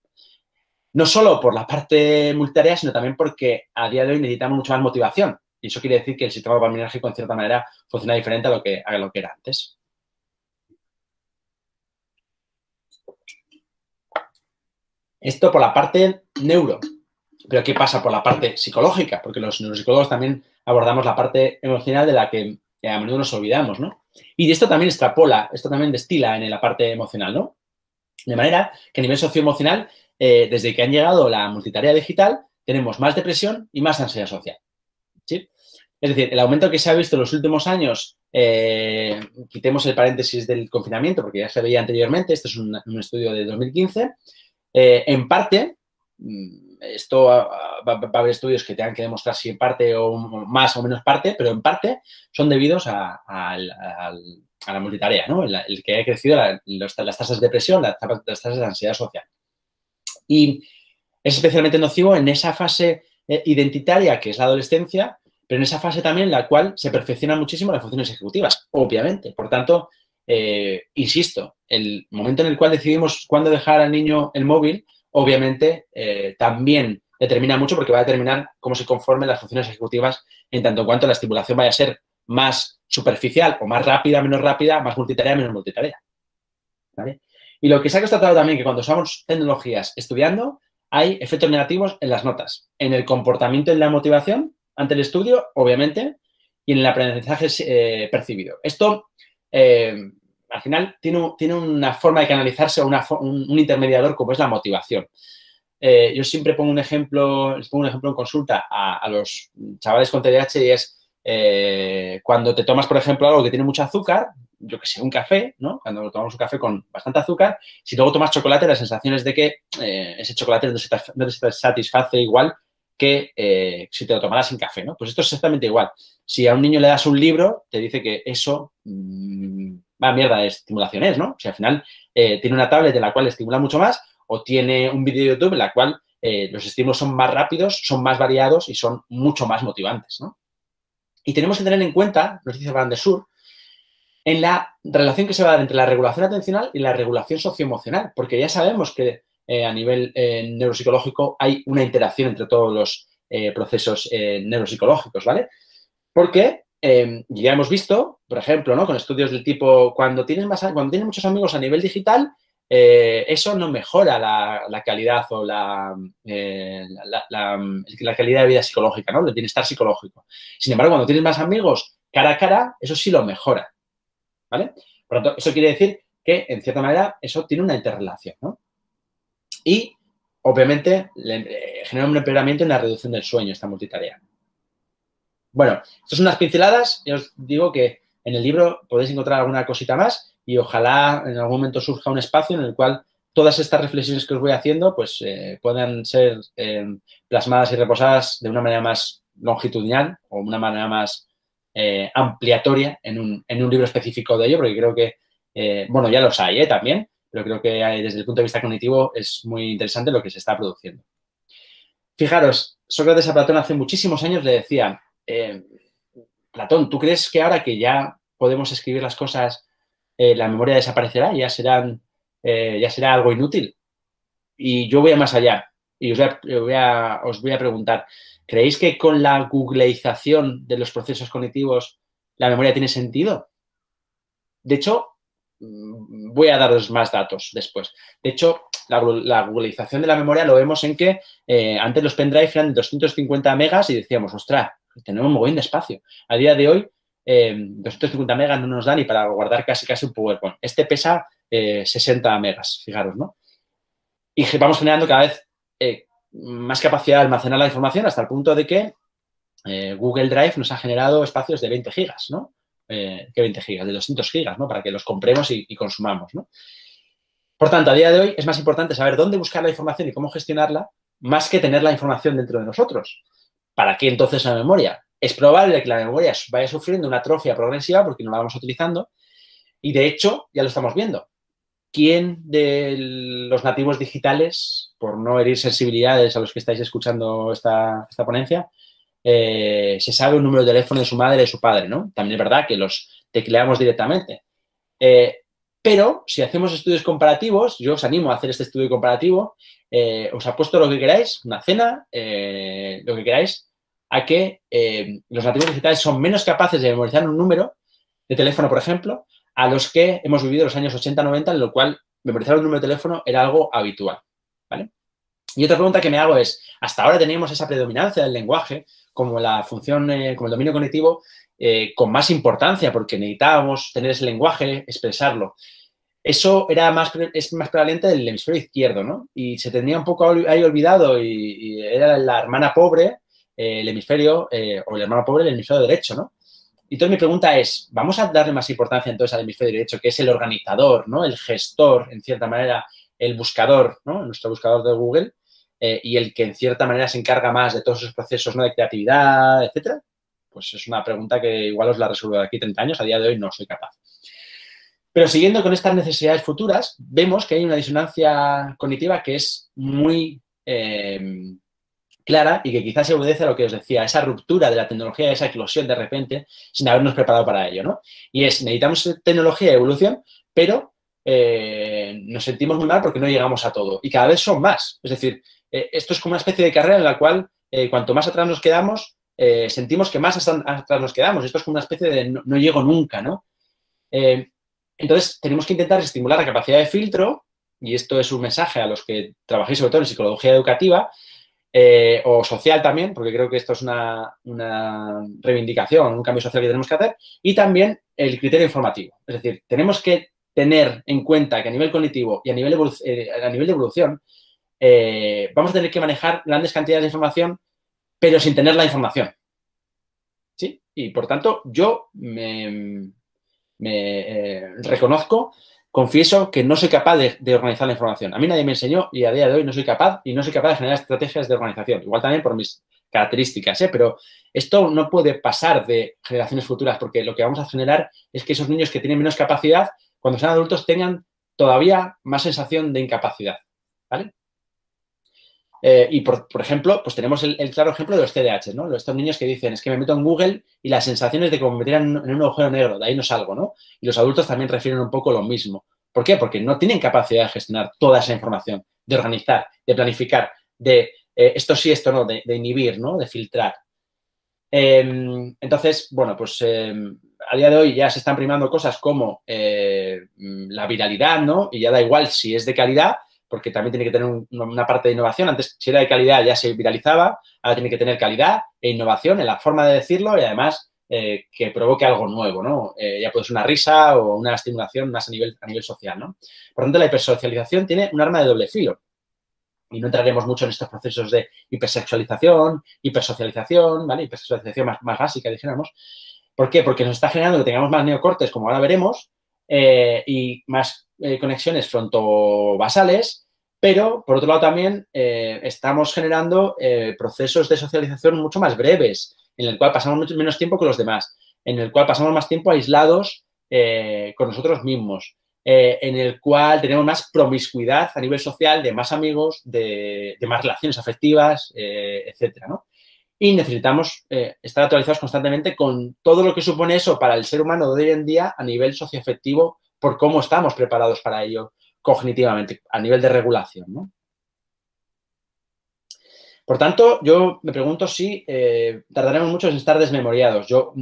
No solo por la parte multitarea, sino también porque a día de hoy necesitamos mucha más motivación. Y eso quiere decir que el sistema dopaminérgico, en cierta manera, funciona diferente a lo que era antes. Esto por la parte neuro. Pero ¿qué pasa por la parte psicológica? Porque los neuropsicólogos también abordamos la parte emocional de la que a menudo nos olvidamos, ¿no? Y de esto también extrapola, esto también destila en la parte emocional, ¿no? De manera que a nivel socioemocional, desde que han llegado la multitarea digital, tenemos más depresión y más ansiedad social, ¿sí? Es decir, el aumento que se ha visto en los últimos años, quitemos el paréntesis del confinamiento, porque ya se veía anteriormente, este es un estudio de 2015, en parte, esto va a haber estudios que tengan que demostrar si en parte o más o menos parte, pero en parte son debidos a la multitarea, ¿no? El que ha crecido las tasas de depresión, las tasas de ansiedad social. Y es especialmente nocivo en esa fase identitaria que es la adolescencia, pero en esa fase también en la cual se perfeccionan muchísimo las funciones ejecutivas, obviamente. Por tanto, insisto, el momento en el cual decidimos cuándo dejar al niño el móvil, obviamente también determina mucho porque va a determinar cómo se conformen las funciones ejecutivas en tanto en cuanto la estimulación vaya a ser más superficial o más rápida, menos rápida, más multitarea, menos multitarea, ¿vale? Y lo que se ha constatado también que cuando usamos tecnologías estudiando, hay efectos negativos en las notas, en el comportamiento y en la motivación ante el estudio, obviamente, y en el aprendizaje percibido. Esto, al final, tiene una forma de canalizarse o un intermediador como es la motivación. Yo siempre les pongo un ejemplo en consulta a los chavales con TDAH y es cuando te tomas, por ejemplo, algo que tiene mucho azúcar, yo que sé, un café, ¿no? Cuando tomamos un café con bastante azúcar, si luego tomas chocolate, la sensación es de que ese chocolate no te satisface igual que si te lo tomaras sin café, ¿no? Pues esto es exactamente igual. Si a un niño le das un libro, te dice que eso va a mierda de estimulación es, ¿no? O sea, al final tiene una tablet en la cual estimula mucho más o tiene un vídeo de YouTube en la cual los estímulos son más rápidos, son más variados y son mucho más motivantes, ¿no? Y tenemos que tener en cuenta, nos dice Van der Sur, en la relación que se va a dar entre la regulación atencional y la regulación socioemocional, porque ya sabemos que a nivel neuropsicológico hay una interacción entre todos los procesos neuropsicológicos, ¿vale? Porque ya hemos visto, por ejemplo, ¿no? Con estudios del tipo, cuando tienes muchos amigos a nivel digital, eso no mejora la calidad o la calidad de vida psicológica, ¿no? El bienestar psicológico. Sin embargo, cuando tienes más amigos cara a cara, eso sí lo mejora, ¿vale? Por lo tanto, eso quiere decir que, en cierta manera, eso tiene una interrelación, ¿no? Y, obviamente, genera un empeoramiento en la reducción del sueño, esta multitarea. Bueno, estas son unas pinceladas. Yo os digo que en el libro podéis encontrar alguna cosita más y ojalá en algún momento surja un espacio en el cual todas estas reflexiones que os voy haciendo pues puedan ser plasmadas y reposadas de una manera más longitudinal o una manera más ampliatoria en un libro específico de ello, porque creo que Bueno, ya los hay también, pero creo que desde el punto de vista cognitivo es muy interesante lo que se está produciendo. Fijaros, Sócrates a Platón hace muchísimos años le decía, Platón, ¿tú crees que ahora que ya podemos escribir las cosas, la memoria desaparecerá y ya será algo inútil? Y yo voy a más allá y os voy a preguntar, ¿creéis que con la googleización de los procesos cognitivos la memoria tiene sentido? De hecho, voy a daros más datos después. De hecho, la googleización de la memoria lo vemos en que antes los pendrive eran de 250 megas y decíamos, ostras, tenemos un mogollón de espacio. A día de hoy, 250 megas no nos da ni para guardar casi un PowerPoint. Este pesa 60 megas, fijaros, ¿no? Y vamos generando cada vez más capacidad de almacenar la información hasta el punto de que Google Drive nos ha generado espacios de 20 gigas, ¿no? ¿Qué 20 gigas? De 200 gigas, ¿no? Para que los compremos y consumamos, ¿no? Por tanto, a día de hoy es más importante saber dónde buscar la información y cómo gestionarla más que tener la información dentro de nosotros. ¿Para qué entonces la memoria? Es probable que la memoria vaya sufriendo una atrofia progresiva porque no la vamos utilizando y, de hecho, ya lo estamos viendo. ¿Quién de los nativos digitales, por no herir sensibilidades a los que estáis escuchando esta ponencia, se sabe un número de teléfono de su madre y de su padre, ¿no? También es verdad que los tecleamos directamente. Pero si hacemos estudios comparativos, yo os animo a hacer este estudio comparativo, os apuesto lo que queráis, una cena, lo que queráis, a que los nativos digitales son menos capaces de memorizar un número de teléfono, por ejemplo, a los que hemos vivido los años 80-90, en lo cual memorizar un número de teléfono era algo habitual, ¿vale? Y otra pregunta que me hago es, hasta ahora teníamos esa predominancia del lenguaje como la función, como el dominio cognitivo, con más importancia porque necesitábamos tener ese lenguaje, expresarlo. Eso es más prevalente del hemisferio izquierdo, ¿no? Y se tenía un poco ahí olvidado y era la hermana pobre, el hemisferio, o el hermano pobre, el hemisferio derecho, ¿no? Y entonces mi pregunta es, ¿vamos a darle más importancia entonces al hemisferio derecho, que es el organizador, ¿no? El gestor, en cierta manera, el buscador, ¿no? Nuestro buscador de Google, y el que en cierta manera se encarga más de todos esos procesos, ¿no? De creatividad, etcétera? Pues es una pregunta que igual os la resuelvo de aquí 30 años, a día de hoy no soy capaz. Pero siguiendo con estas necesidades futuras, vemos que hay una disonancia cognitiva que es muy clara y que quizás se obedece a lo que os decía, esa ruptura de la tecnología, esa eclosión de repente, sin habernos preparado para ello, ¿no? Y es, necesitamos tecnología y evolución, pero nos sentimos muy mal porque no llegamos a todo. Y cada vez son más. Es decir, esto es como una especie de carrera en la cual cuanto más atrás nos quedamos, sentimos que más atrás nos quedamos. Esto es como una especie de no llego nunca, ¿no? Entonces, tenemos que intentar estimular la capacidad de filtro, y esto es un mensaje a los que trabajéis sobre todo en psicología educativa o social también, porque creo que esto es una reivindicación, un cambio social que tenemos que hacer, y también el criterio informativo. Es decir, tenemos que tener en cuenta que a nivel cognitivo y a nivel de evolución vamos a tener que manejar grandes cantidades de información, pero sin tener la información. ¿Sí? Y, por tanto, yo me reconozco, confieso que no soy capaz de organizar la información. A mí nadie me enseñó y a día de hoy no soy capaz de generar estrategias de organización. Igual también por mis características, pero esto no puede pasar de generaciones futuras porque lo que vamos a generar es que esos niños que tienen menos capacidad, cuando sean adultos, tengan todavía más sensación de incapacidad, ¿vale? Y, por ejemplo, pues tenemos el claro ejemplo de los TDAH, ¿no? Estos niños que dicen, es que me meto en Google y la sensación es de como me metieran en un agujero negro, de ahí no salgo, ¿no? Y los adultos también refieren un poco lo mismo. ¿Por qué? Porque no tienen capacidad de gestionar toda esa información, de organizar, de planificar, de esto sí, esto no, de inhibir, ¿no? De filtrar. Entonces, bueno, pues a día de hoy ya se están primando cosas como la viralidad, ¿no? Y ya da igual si es de calidad, porque también tiene que tener una parte de innovación. Antes, si era de calidad, ya se viralizaba. Ahora tiene que tener calidad e innovación en la forma de decirlo y, además, que provoque algo nuevo, ¿no? Ya puede ser una risa o una estimulación más a nivel social, ¿no? Por tanto, la hipersocialización tiene un arma de doble filo. Y no entraremos mucho en estos procesos de hipersexualización, hipersocialización, ¿vale? Hipersocialización más básica, dijéramos. ¿Por qué? Porque nos está generando que tengamos más neocortes, como ahora veremos, y más conexiones frontobasales, pero, por otro lado, también estamos generando procesos de socialización mucho más breves, en el cual pasamos mucho menos tiempo con los demás, en el cual pasamos más tiempo aislados con nosotros mismos. en el cual tenemos más promiscuidad a nivel social, de más amigos, de más relaciones afectivas, etcétera, ¿no? Y necesitamos estar actualizados constantemente con todo lo que supone eso para el ser humano de hoy en día a nivel socioafectivo, por cómo estamos preparados para ello cognitivamente, a nivel de regulación, ¿no? Por tanto, yo me pregunto si tardaremos mucho en estar desmemoriados. Yo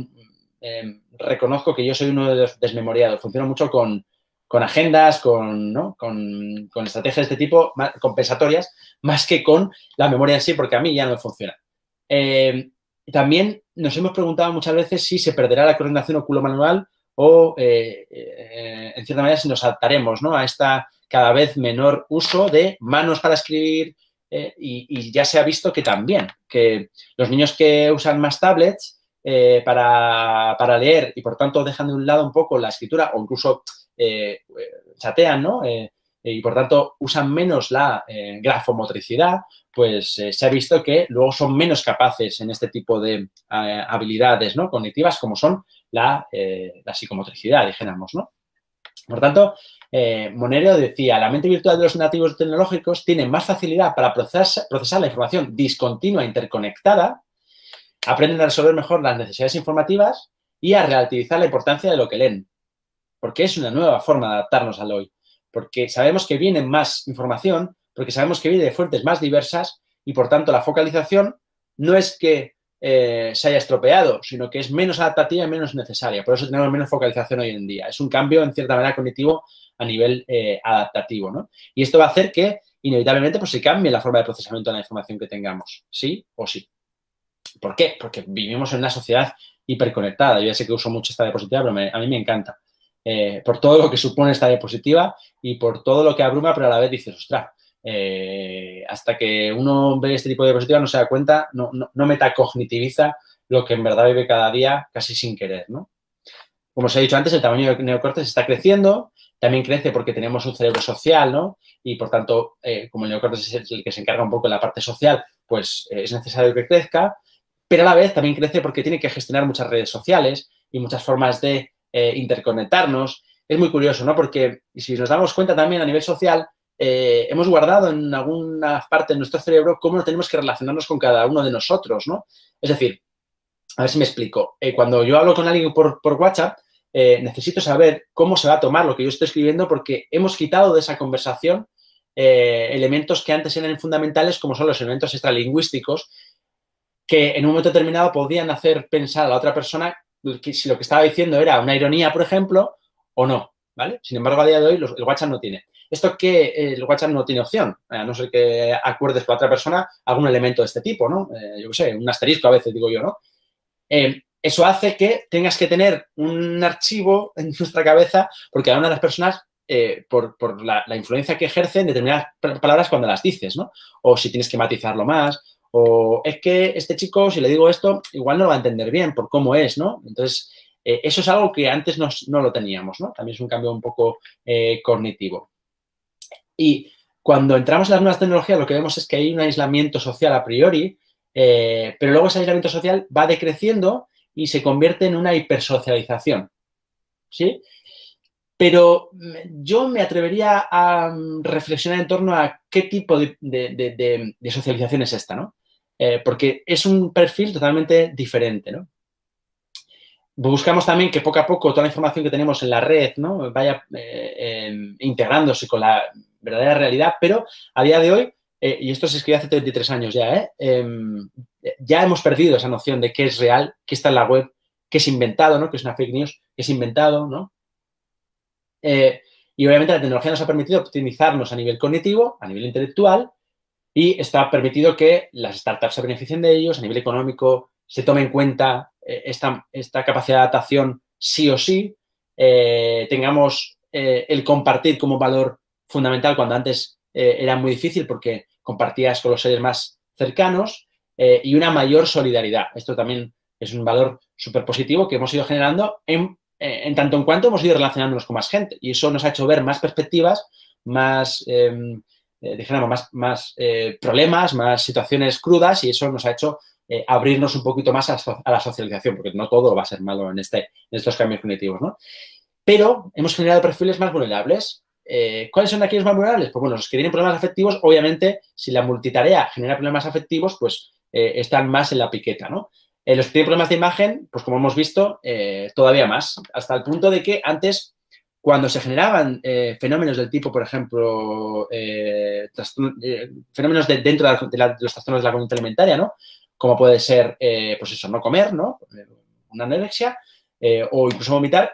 reconozco que yo soy uno de los desmemoriados. Funciono mucho con agendas, ¿no? con estrategias de este tipo compensatorias, más que con la memoria en sí, porque a mí ya no me funciona. También nos hemos preguntado muchas veces si se perderá la coordinación oculomanual o, en cierta manera, si nos adaptaremos, ¿no? a esta cada vez menor uso de manos para escribir, y ya se ha visto que también, que los niños que usan más tablets para leer y, por tanto, dejan de un lado un poco la escritura o incluso chatean, ¿no? Y, por tanto, usan menos la grafomotricidad, pues se ha visto que luego son menos capaces en este tipo de habilidades, ¿no? cognitivas, como son la psicomotricidad, dijéramos, ¿no? Por tanto, Monero decía, la mente virtual de los nativos tecnológicos tiene más facilidad para procesar la información discontinua e interconectada, aprenden a resolver mejor las necesidades informativas y a relativizar la importancia de lo que leen, porque es una nueva forma de adaptarnos al hoy, porque sabemos que viene más información, porque sabemos que viene de fuentes más diversas y, por tanto, la focalización no es que se haya estropeado, sino que es menos adaptativa y menos necesaria. Por eso tenemos menos focalización hoy en día. Es un cambio, en cierta manera, cognitivo a nivel adaptativo, ¿no? Y esto va a hacer que, inevitablemente, pues se cambie la forma de procesamiento de la información que tengamos, sí o sí. ¿Por qué? Porque vivimos en una sociedad hiperconectada. Yo ya sé que uso mucho esta diapositiva, pero a mí me encanta. Por todo lo que supone esta diapositiva y por todo lo que abruma, pero a la vez dices, ostras, hasta que uno ve este tipo de diapositivas no se da cuenta, no metacognitiviza lo que en verdad vive cada día casi sin querer, ¿no? Como os he dicho antes, el tamaño del neocórtex está creciendo, también crece porque tenemos un cerebro social, ¿no? Y, por tanto, como el neocórtex es el que se encarga un poco de la parte social, pues es necesario que crezca, pero a la vez también crece porque tiene que gestionar muchas redes sociales y muchas formas de interconectarnos. Es muy curioso, ¿no? Porque si nos damos cuenta también a nivel social, hemos guardado en alguna parte de nuestro cerebro cómo tenemos que relacionarnos con cada uno de nosotros, ¿no? Es decir, a ver si me explico. Cuando yo hablo con alguien por WhatsApp, necesito saber cómo se va a tomar lo que yo estoy escribiendo porque hemos quitado de esa conversación elementos que antes eran fundamentales, como son los elementos extralingüísticos, que en un momento determinado podían hacer pensar a la otra persona que si lo que estaba diciendo era una ironía, por ejemplo, o no, ¿vale? Sin embargo, a día de hoy el WhatsApp no tiene. Esto que el WhatsApp no tiene opción, a no ser que acuerdes con la otra persona algún elemento de este tipo, ¿no? Yo qué sé, un asterisco a veces, digo yo, ¿no? Eso hace que tengas que tener un archivo en nuestra cabeza porque a una de las personas, por la influencia que ejercen determinadas palabras cuando las dices, ¿no? O si tienes que matizarlo más, o es que este chico, si le digo esto, igual no lo va a entender bien por cómo es, ¿no? Entonces, eso es algo que antes no lo teníamos, ¿no? También es un cambio un poco cognitivo. Y cuando entramos en las nuevas tecnologías, lo que vemos es que hay un aislamiento social a priori, pero luego ese aislamiento social va decreciendo y se convierte en una hipersocialización, ¿sí? Pero yo me atrevería a reflexionar en torno a qué tipo de socialización es esta, ¿no? Porque es un perfil totalmente diferente, ¿no? Buscamos también que poco a poco toda la información que tenemos en la red, ¿no? vaya integrándose con la verdadera realidad, pero a día de hoy, y esto se escribió hace 33 años ya, ya hemos perdido esa noción de qué es real, qué está en la web, qué es inventado, ¿no? Que es una fake news, qué es inventado, ¿no? Y obviamente la tecnología nos ha permitido optimizarnos a nivel cognitivo, a nivel intelectual, y esto ha permitido que las startups se beneficien de ellos, a nivel económico se tome en cuenta esta capacidad de adaptación sí o sí, tengamos el compartir como valor fundamental cuando antes era muy difícil porque compartías con los seres más cercanos, y una mayor solidaridad. Esto también es un valor súper positivo que hemos ido generando en tanto en cuanto hemos ido relacionándonos con más gente, y eso nos ha hecho ver más perspectivas, más dijéramos, más problemas, más situaciones crudas, y eso nos ha hecho abrirnos un poquito más a la socialización, porque no todo va a ser malo en estos cambios cognitivos, ¿no? pero hemos generado perfiles más vulnerables. ¿Cuáles son aquellos más vulnerables? Pues bueno, los que tienen problemas afectivos, obviamente, si la multitarea genera problemas afectivos, pues están más en la piqueta, ¿no? Los que tienen problemas de imagen, pues como hemos visto, todavía más, hasta el punto de que antes, cuando se generaban fenómenos del tipo, por ejemplo, fenómenos dentro de los trastornos de la conducta alimentaria, ¿no? Como puede ser, pues eso, no comer, ¿no? Una anorexia, o incluso vomitar.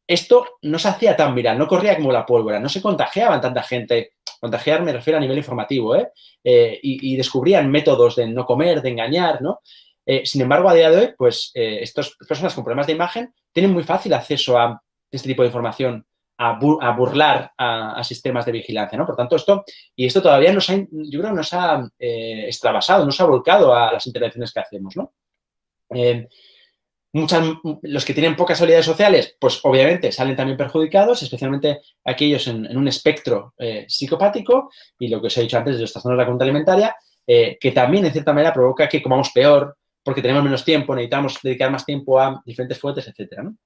Esto no se hacía tan viral, no corría como la pólvora, no se contagiaban tanta gente. Contagiar me refiero a nivel informativo, y descubrían métodos de no comer, de engañar, ¿no? Sin embargo, a día de hoy, pues estas personas con problemas de imagen tienen muy fácil acceso a este tipo de información, a burlar a sistemas de vigilancia, ¿no? Por tanto, esto todavía yo creo que nos ha extravasado, nos ha volcado a las intervenciones que hacemos, ¿no? Los que tienen pocas habilidades sociales, pues obviamente salen también perjudicados, especialmente aquellos en un espectro psicopático, y lo que os he dicho antes de los trastornos de la conducta alimentaria, que también en cierta manera provoca que comamos peor, porque tenemos menos tiempo, necesitamos dedicar más tiempo a diferentes fuentes, etcétera, ¿no?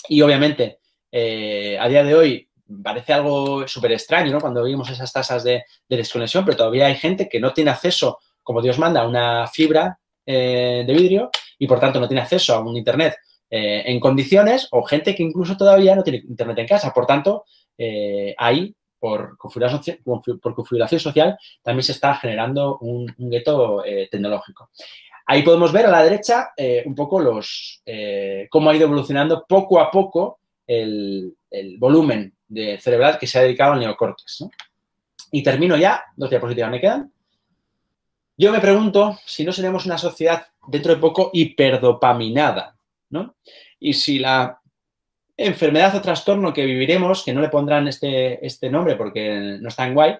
Y obviamente, a día de hoy parece algo súper extraño, ¿no? Cuando vimos esas tasas de desconexión, pero todavía hay gente que no tiene acceso, como Dios manda, a una fibra de vidrio y, por tanto, no tiene acceso a un Internet en condiciones, o gente que incluso todavía no tiene Internet en casa. Por tanto, ahí, por configuración social, también se está generando un gueto tecnológico. Ahí podemos ver a la derecha un poco cómo ha ido evolucionando poco a poco el volumen cerebral que se ha dedicado al neocórtex, ¿no? Y termino ya, 2 diapositivas me quedan. Yo me pregunto si no seremos una sociedad dentro de poco hiperdopaminada, ¿no? Y si la enfermedad o trastorno que viviremos, que no le pondrán este nombre porque no está en guay,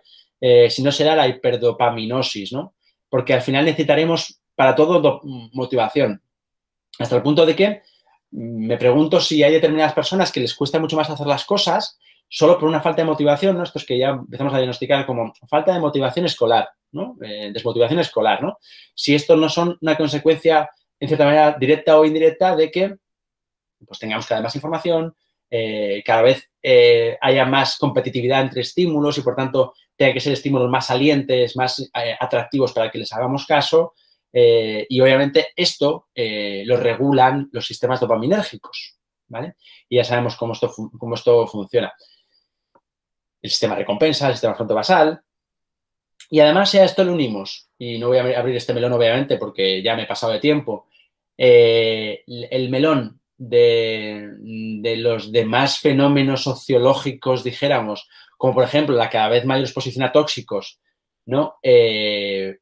si no será la hiperdopaminosis, ¿no? Porque al final necesitaremos para todo motivación. Hasta el punto de que me pregunto si hay determinadas personas que les cuesta mucho más hacer las cosas solo por una falta de motivación, ¿no? Esto es que ya empezamos a diagnosticar como falta de motivación escolar, ¿no? Desmotivación escolar, ¿no? Si esto no son una consecuencia, en cierta manera, directa o indirecta de que pues tengamos cada vez más información, cada vez haya más competitividad entre estímulos y, por tanto, tenga que ser estímulos más salientes, más atractivos para que les hagamos caso. Y, obviamente, esto lo regulan los sistemas dopaminérgicos, ¿vale? Y ya sabemos cómo esto funciona. El sistema de recompensa, el sistema frontobasal. Y, además, si a esto le unimos, y no voy a abrir este melón, obviamente, porque ya me he pasado de tiempo, el melón de los demás fenómenos sociológicos, dijéramos, como, por ejemplo, la cada vez mayor exposición a tóxicos, ¿no?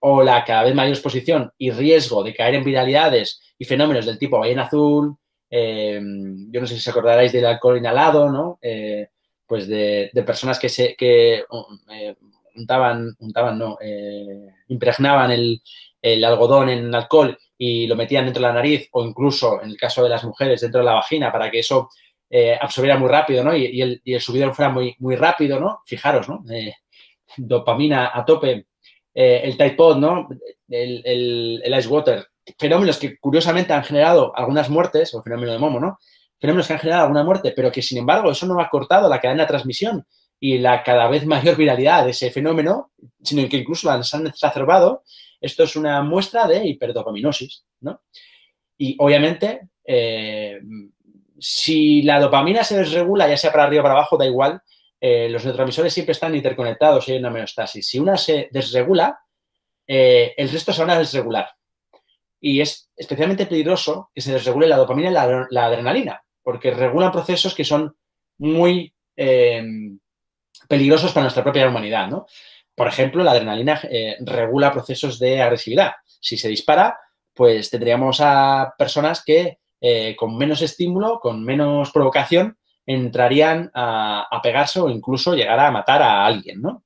O la cada vez mayor exposición y riesgo de caer en viralidades y fenómenos del tipo ballena azul, yo no sé si os acordaréis del alcohol inhalado, ¿no? Pues de personas que impregnaban el algodón en alcohol y lo metían dentro de la nariz, o incluso, en el caso de las mujeres, dentro de la vagina, para que eso absorbiera muy rápido, ¿no? Y el subidón fuera muy, muy rápido, ¿no? Fijaros, ¿no? Dopamina a tope, el Tide Pod, ¿no? El Ice Water, fenómenos que curiosamente han generado algunas muertes, o el fenómeno de Momo, ¿no? Fenómenos que han generado alguna muerte, pero que, sin embargo, eso no ha cortado la cadena de transmisión y la cada vez mayor viralidad de ese fenómeno, sino que incluso las han exacerbado. Esto es una muestra de hiperdopaminosis, ¿no? Y, obviamente, si la dopamina se desregula, ya sea para arriba o para abajo, da igual, los neurotransmisores siempre están interconectados y hay una homeostasis. Si una se desregula, el resto se van a desregular. Y es especialmente peligroso que se desregule la dopamina y la adrenalina, porque regulan procesos que son muy peligrosos para nuestra propia humanidad, ¿no? Por ejemplo, la adrenalina regula procesos de agresividad. Si se dispara, pues tendríamos a personas que con menos estímulo, con menos provocación, entrarían a pegarse o incluso llegar a matar a alguien, ¿no?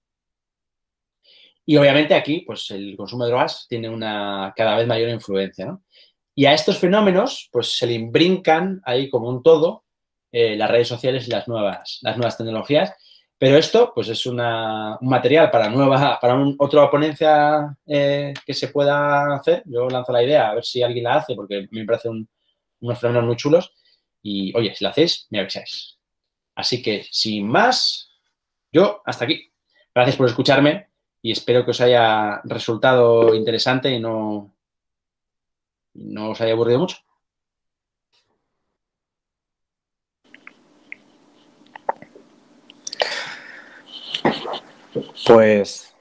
Y, obviamente, aquí, pues, el consumo de drogas tiene una cada vez mayor influencia, ¿no? Y a estos fenómenos, pues, se le imbrincan ahí como un todo las redes sociales y las nuevas tecnologías. Pero esto, pues, es un material para otra ponencia que se pueda hacer. Yo lanzo la idea, a ver si alguien la hace, porque me parece unos fenómenos muy chulos. Y, oye, si la hacéis, me avisáis. Así que, sin más, yo hasta aquí. Gracias por escucharme y espero que os haya resultado interesante y no os haya aburrido mucho.
Pues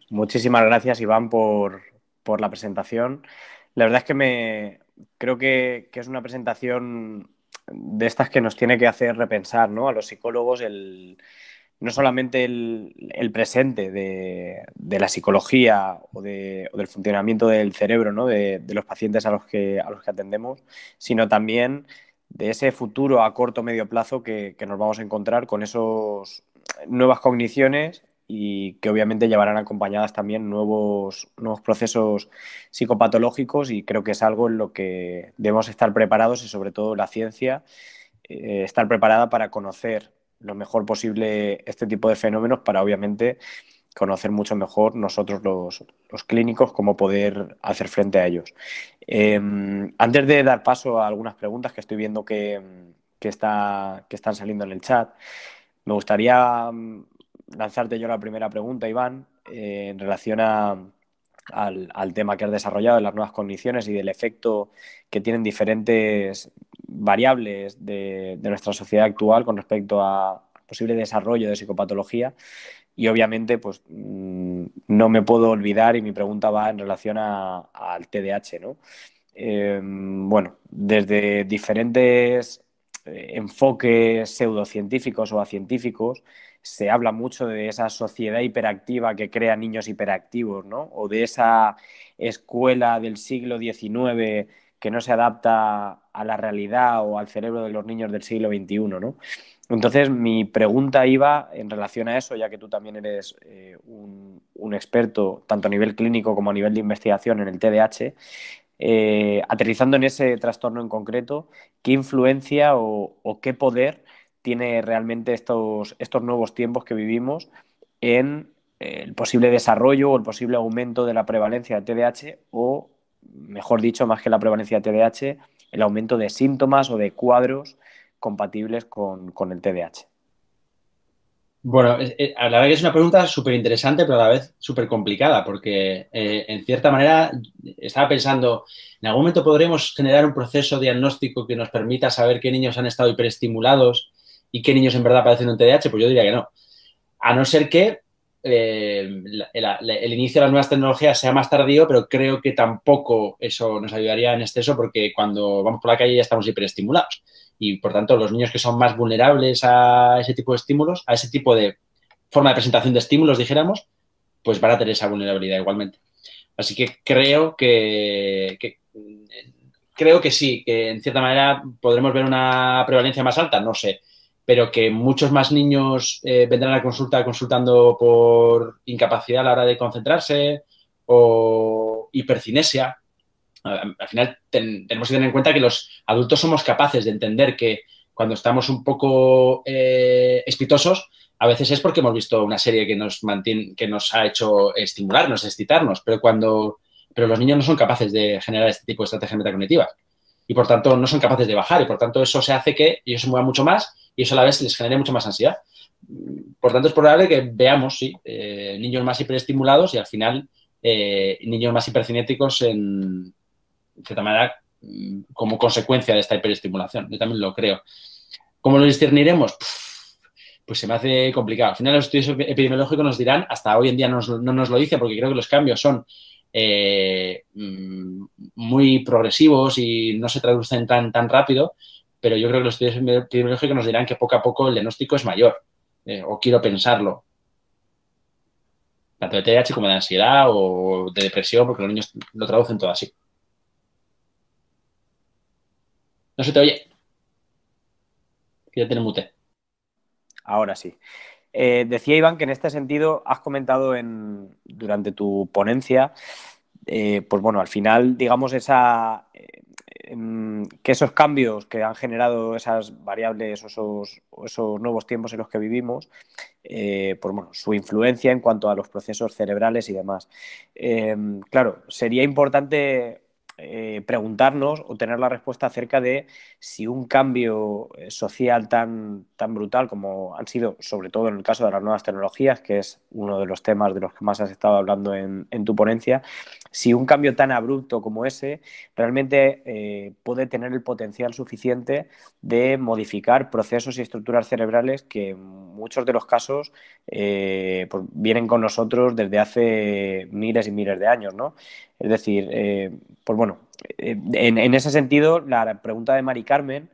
muchísimas gracias, Iván, por la presentación. La verdad es que creo que es una presentación de estas que nos tiene que hacer repensar, ¿no? A los psicólogos no solamente el presente de la psicología o del funcionamiento del cerebro, ¿no? De los pacientes a los que atendemos, sino también de ese futuro a corto o medio plazo que nos vamos a encontrar con esos nuevas cogniciones y que obviamente llevarán acompañadas también nuevos procesos psicopatológicos, y creo que es algo en lo que debemos estar preparados, y sobre todo la ciencia estar preparada para conocer lo mejor posible este tipo de fenómenos, para obviamente conocer mucho mejor nosotros los clínicos cómo poder hacer frente a ellos. Antes de dar paso a algunas preguntas que estoy viendo que están saliendo en el chat, me gustaría lanzarte yo la primera pregunta, Iván, en relación al tema que has desarrollado de las nuevas cogniciones y del efecto que tienen diferentes variables de nuestra sociedad actual con respecto a posible desarrollo de psicopatología. Y obviamente, pues no me puedo olvidar, y mi pregunta va en relación al TDAH, ¿no? Bueno, desde diferentes enfoques pseudocientíficos o acientíficos, se habla mucho de esa sociedad hiperactiva que crea niños hiperactivos, ¿no? O de esa escuela del siglo XIX que no se adapta a la realidad o al cerebro de los niños del siglo XXI, ¿no? Entonces, mi pregunta iba en relación a eso, ya que tú también eres un experto, tanto a nivel clínico como a nivel de investigación en el TDAH. Aterrizando en ese trastorno en concreto, ¿qué influencia o qué poder tiene realmente estos nuevos tiempos que vivimos en el posible desarrollo o el posible aumento de la prevalencia de TDAH, o, mejor dicho, más que la prevalencia de TDAH, el aumento de síntomas o de cuadros compatibles con el TDAH?
Bueno, la verdad que es una pregunta súper interesante, pero a la vez súper complicada, porque en cierta manera estaba pensando, ¿en algún momento podremos generar un proceso diagnóstico que nos permita saber qué niños han estado hiperestimulados y qué niños en verdad padecen un TDAH? Pues yo diría que no. A no ser que el inicio de las nuevas tecnologías sea más tardío, pero creo que tampoco eso nos ayudaría en exceso, porque cuando vamos por la calle ya estamos hiperestimulados. Y, por tanto, los niños que son más vulnerables a ese tipo de estímulos, a ese tipo de forma de presentación de estímulos, dijéramos, pues van a tener esa vulnerabilidad igualmente. Así que creo que sí, que en cierta manera podremos ver una prevalencia más alta, no sé, pero que muchos más niños vendrán a consulta consultando por incapacidad a la hora de concentrarse o hipercinesia. Al final tenemos que tener en cuenta que los adultos somos capaces de entender que cuando estamos un poco espitosos, a veces es porque hemos visto una serie que nos mantiene, que nos ha hecho estimularnos, excitarnos, pero los niños no son capaces de generar este tipo de estrategias metacognitivas y por tanto no son capaces de bajar, y por tanto eso se hace que ellos se muevan mucho más y eso a la vez les genere mucho más ansiedad. Por tanto, es probable que veamos, sí, niños más hiperestimulados y al final niños más hipercinéticos en cierta manera como consecuencia de esta hiperestimulación. Yo también lo creo. ¿Cómo lo discerniremos? Pues se me hace complicado. Al final los estudios epidemiológicos nos dirán, hasta hoy en día no nos lo dice, porque creo que los cambios son muy progresivos y no se traducen tan rápido, pero yo creo que los estudios epidemiológicos nos dirán que poco a poco el diagnóstico es mayor, o quiero pensarlo, tanto de TDAH como de ansiedad o de depresión, porque los niños lo traducen todo así. No se te oye. Que ya tiene mute.
Ahora sí. Decía Iván que en este sentido has comentado durante tu ponencia, pues bueno, al final, digamos, que esos cambios que han generado esas variables o esos nuevos tiempos en los que vivimos, pues bueno, su influencia en cuanto a los procesos cerebrales y demás. Claro, sería importante preguntarnos o tener la respuesta acerca de si un cambio social tan brutal como han sido, sobre todo en el caso de las nuevas tecnologías, que es uno de los temas de los que más has estado hablando en tu ponencia, si un cambio tan abrupto como ese realmente puede tener el potencial suficiente de modificar procesos y estructuras cerebrales que en muchos de los casos pues vienen con nosotros desde hace miles y miles de años, ¿no? Es decir, pues bueno, en ese sentido, la pregunta de Mari Carmen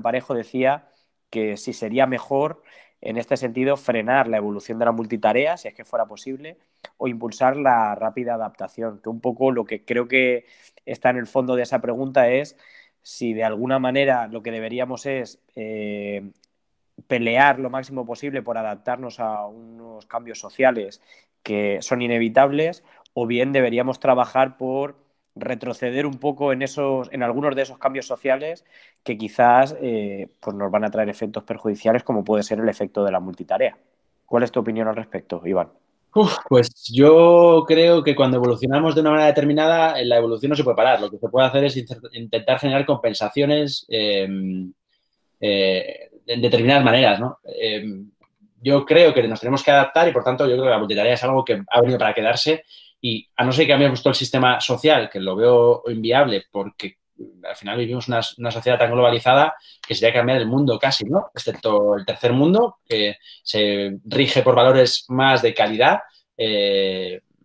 Parejo decía que si sería mejor, en este sentido, frenar la evolución de la multitarea, si es que fuera posible, o impulsar la rápida adaptación, que un poco lo que creo que está en el fondo de esa pregunta es si de alguna manera lo que deberíamos es pelear lo máximo posible por adaptarnos a unos cambios sociales que son inevitables, o bien deberíamos trabajar por retroceder un poco en algunos de esos cambios sociales que quizás pues nos van a traer efectos perjudiciales, como puede ser el efecto de la multitarea. ¿Cuál es tu opinión al respecto, Iván?
Pues yo creo que cuando evolucionamos de una manera determinada, la evolución no se puede parar. Lo que se puede hacer es intentar generar compensaciones en determinadas maneras, ¿no? Yo creo que nos tenemos que adaptar y, por tanto, yo creo que la multitarea es algo que ha venido para quedarse y, a no ser que cambiemos todo el sistema social, que lo veo inviable porque al final vivimos una sociedad tan globalizada que sería cambiar el mundo casi, ¿no? Excepto el tercer mundo, que se rige por valores más de calidad,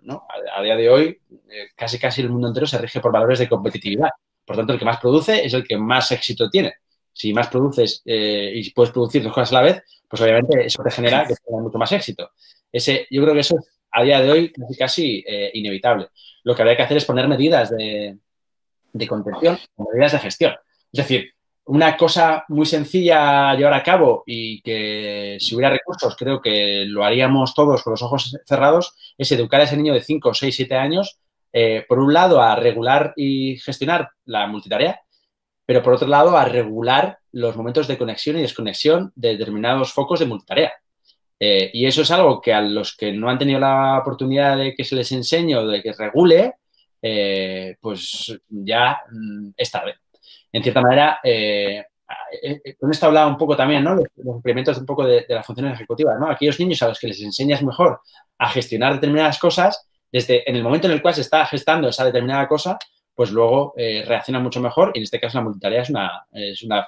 ¿no? A día de hoy, casi el mundo entero se rige por valores de competitividad. Por tanto, el que más produce es el que más éxito tiene. Si más produces y puedes producir dos cosas a la vez, pues obviamente eso te genera que tenga mucho más éxito. Yo creo que eso es a día de hoy casi inevitable. Lo que habría que hacer es poner medidas de contención o medidas de gestión. Es decir, una cosa muy sencilla a llevar a cabo y que si hubiera recursos creo que lo haríamos todos con los ojos cerrados es educar a ese niño de 5, 6, 7 años, por un lado, a regular y gestionar la multitarea, pero por otro lado, a regular los momentos de conexión y desconexión de determinados focos de multitarea. Y eso es algo que a los que no han tenido la oportunidad de que se les enseñe o de que regule, pues ya es tarde. En cierta manera, con esto hablaba un poco también, ¿no? Los experimentos un poco de las funciones ejecutivas, ¿no? Aquellos niños a los que les enseñas mejor a gestionar determinadas cosas, desde en el momento en el cual se está gestando esa determinada cosa, pues luego reaccionan mucho mejor y en este caso la multitarea es una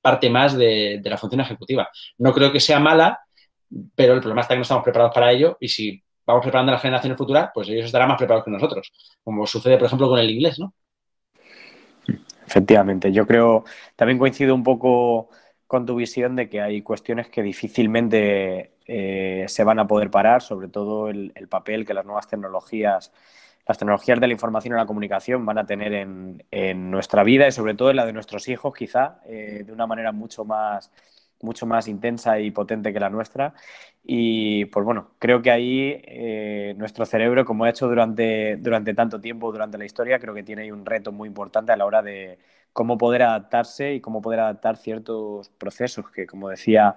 parte más de la función ejecutiva. No creo que sea mala, pero el problema está que no estamos preparados para ello y si vamos preparando a las generaciones futuras, pues ellos estarán más preparados que nosotros, como sucede, por ejemplo, con el inglés, ¿no?
Efectivamente, yo creo, también coincido un poco con tu visión de que hay cuestiones que difícilmente se van a poder parar, sobre todo el papel que las tecnologías de la información y la comunicación van a tener en nuestra vida y sobre todo en la de nuestros hijos, quizá, de una manera mucho más intensa y potente que la nuestra. Y pues bueno, creo que ahí nuestro cerebro, como ha hecho durante tanto tiempo, durante la historia, creo que tiene ahí un reto muy importante a la hora de cómo poder adaptarse y cómo poder adaptar ciertos procesos que, como decía,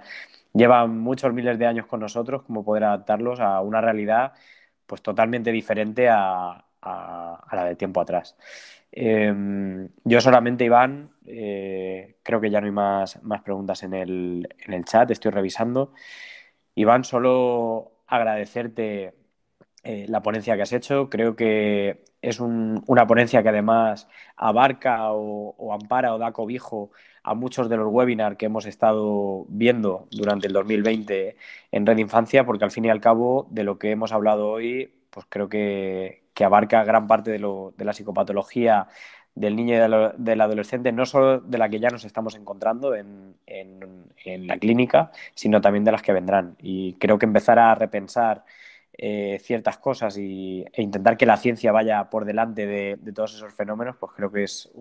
llevan muchos miles de años con nosotros, cómo poder adaptarlos a una realidad pues totalmente diferente a la de tiempo atrás. Yo solamente, Iván, creo que ya no hay más preguntas en el chat, estoy revisando. Iván, solo agradecerte la ponencia que has hecho. Creo que es una ponencia que además abarca o ampara o da cobijo a muchos de los webinars que hemos estado viendo durante el 2020 en Red Infancia, porque al fin y al cabo de lo que hemos hablado hoy, pues creo que abarca gran parte de la psicopatología del niño y del adolescente, no solo de la que ya nos estamos encontrando en la clínica, sino también de las que vendrán. Y creo que empezar a repensar ciertas cosas e intentar que la ciencia vaya por delante de todos esos fenómenos, pues creo que es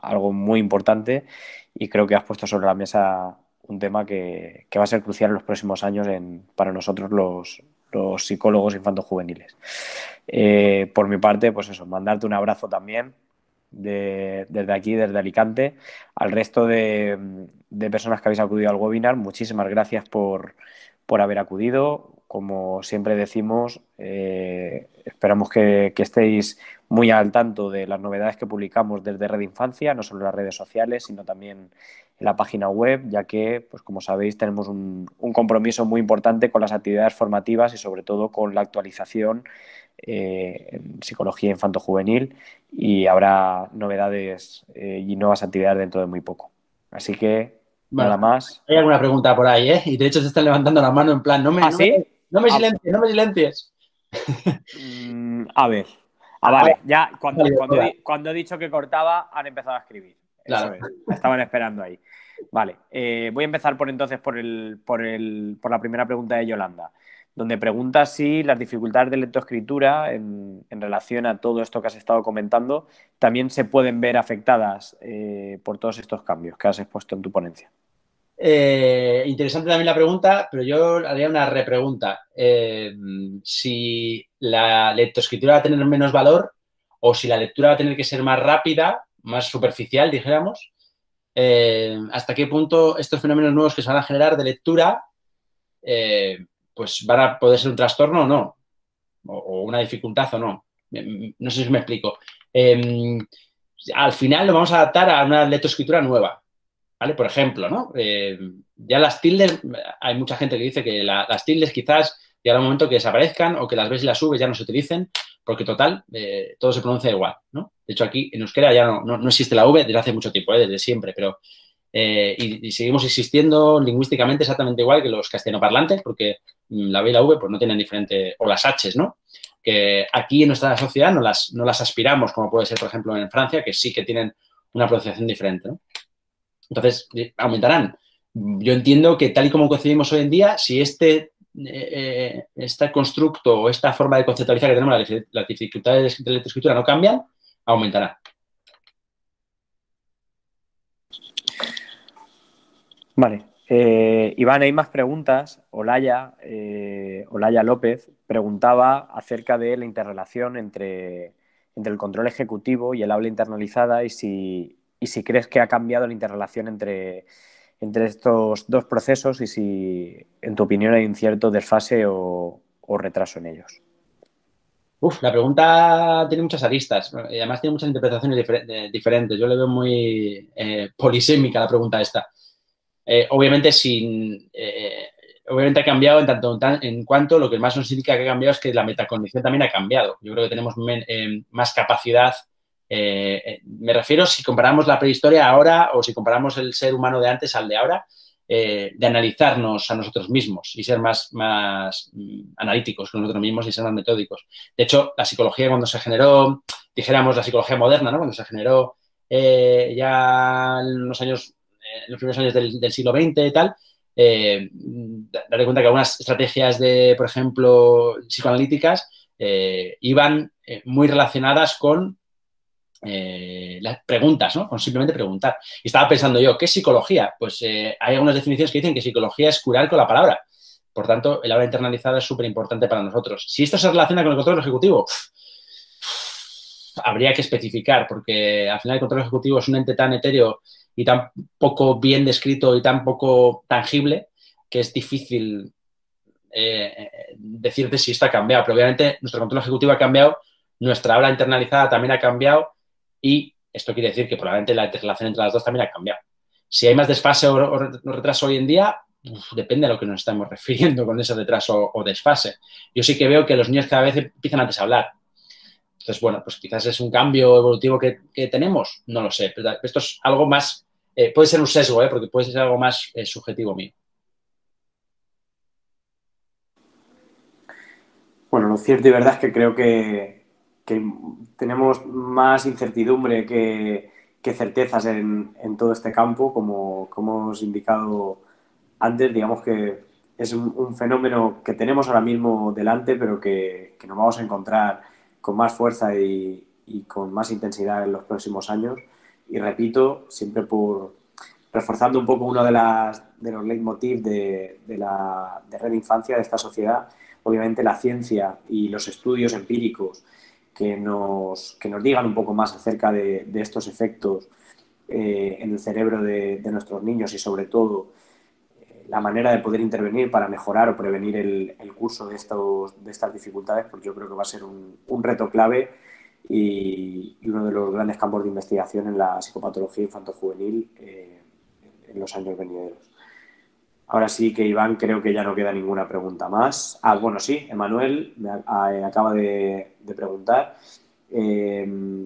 algo muy importante y creo que has puesto sobre la mesa un tema que va a ser crucial en los próximos años para nosotros los psicólogos infanto-juveniles. Por mi parte, pues eso, mandarte un abrazo también desde aquí, desde Alicante, al resto de personas que habéis acudido al webinar. Muchísimas gracias por haber acudido. como siempre decimos, esperamos que estéis muy al tanto de las novedades que publicamos desde Red Infancia, no solo en las redes sociales, sino también en la página web, ya que, pues como sabéis, tenemos un compromiso muy importante con las actividades formativas y sobre todo con la actualización en psicología infanto-juvenil, y habrá novedades y nuevas actividades dentro de muy poco. Así que,
Bueno,
nada más.
hay alguna pregunta por ahí, ¿eh? Y de hecho se están levantando la mano en plan,
¿Ah, sí?
no me
Ah,
silencies, no me silencies.
a ver. Ah,
Ahora,
vale. Ya
vale,
cuando he dicho que cortaba, han empezado a escribir. Eso
claro.
es. Estaban esperando ahí. Vale. Voy a empezar entonces por la primera pregunta de Yolanda, donde pregunta si las dificultades de lectoescritura en relación a todo esto que has estado comentando también se pueden ver afectadas por todos estos cambios que has expuesto en tu ponencia.
Interesante también la pregunta, pero yo haría una repregunta. Si la lectoescritura va a tener menos valor o si la lectura va a tener que ser más rápida, más superficial, dijéramos, hasta qué punto estos fenómenos nuevos que se van a generar de lectura pues van a poder ser un trastorno o no, o una dificultad o no. No sé si me explico. Al final lo vamos a adaptar a una lectoescritura nueva. ¿Vale? Por ejemplo, ¿no? Ya las tildes, hay mucha gente que dice que las tildes quizás llegará un momento que desaparezcan o que las ves y las subes ya no se utilicen, porque total, todo se pronuncia igual, ¿no? De hecho, aquí en euskera ya no existe la V desde hace mucho tiempo, desde siempre, pero y seguimos existiendo lingüísticamente exactamente igual que los castellanoparlantes, porque la V y la V pues no tienen diferente, o las Hs, ¿no? Que aquí en nuestra sociedad no las aspiramos, como puede ser, por ejemplo, en Francia, que sí que tienen una pronunciación diferente, ¿no? Entonces, aumentarán. Yo entiendo que tal y como concebimos hoy en día, si este constructo o esta forma de conceptualizar que tenemos, las dificultades de lectoescritura no cambian, aumentará.
Vale. Iván, hay más preguntas. Olaya López preguntaba acerca de la interrelación entre el control ejecutivo y el habla internalizada, y si crees que ha cambiado la interrelación entre estos dos procesos, y si, en tu opinión, hay un cierto desfase o retraso en ellos.
Uf, la pregunta tiene muchas aristas y además tiene muchas interpretaciones diferentes. Yo le veo muy polisémica la pregunta esta. Obviamente, obviamente ha cambiado en cuanto lo que más nos indica que ha cambiado es que la metacognición también ha cambiado. Yo creo que tenemos más capacidad. Me refiero si comparamos la prehistoria ahora o si comparamos el ser humano de antes al de ahora, de analizarnos a nosotros mismos y ser más analíticos con nosotros mismos y ser más metódicos. De hecho, la psicología cuando se generó, dijéramos la psicología moderna, ¿no? Cuando se generó ya en los primeros años del siglo XX y tal, daré cuenta que algunas estrategias por ejemplo, psicoanalíticas iban muy relacionadas con las preguntas, ¿no? Con simplemente preguntar. Y estaba pensando yo, ¿qué es psicología? Pues hay algunas definiciones que dicen que psicología es curar con la palabra. Por tanto, el habla internalizada es súper importante para nosotros. Si esto se relaciona con el control ejecutivo, habría que especificar, porque al final el control ejecutivo es un ente tan etéreo y tan poco bien descrito y tan poco tangible que es difícil decirte si esto ha cambiado. Pero obviamente nuestro control ejecutivo ha cambiado, nuestra habla internalizada también ha cambiado y esto quiere decir que probablemente la interrelación entre las dos también ha cambiado. Si hay más desfase o retraso hoy en día, depende a lo que nos estamos refiriendo con ese retraso o desfase. Yo sí que veo que los niños cada vez empiezan antes a hablar. Entonces, bueno, pues quizás es un cambio evolutivo que tenemos, no lo sé, pero esto es algo más, puede ser un sesgo, porque puede ser algo más subjetivo mío.
Bueno, lo cierto y verdad es que creo que tenemos más incertidumbre que certezas en todo este campo, como hemos indicado antes. Digamos que es un fenómeno que tenemos ahora mismo delante, pero que nos vamos a encontrar con más fuerza y con más intensidad en los próximos años. Y repito, siempre reforzando un poco uno de los leitmotiv de Red Infancia, de esta sociedad. Obviamente la ciencia y los estudios empíricos que nos digan un poco más acerca de estos efectos en el cerebro de nuestros niños, y sobre todo la manera de poder intervenir para mejorar o prevenir el curso de estas dificultades, porque yo creo que va a ser un reto clave y uno de los grandes campos de investigación en la psicopatología infantojuvenil en los años venideros. Ahora sí que, Iván, creo que ya no queda ninguna pregunta más. Ah, bueno, sí, Emanuel acaba de preguntar.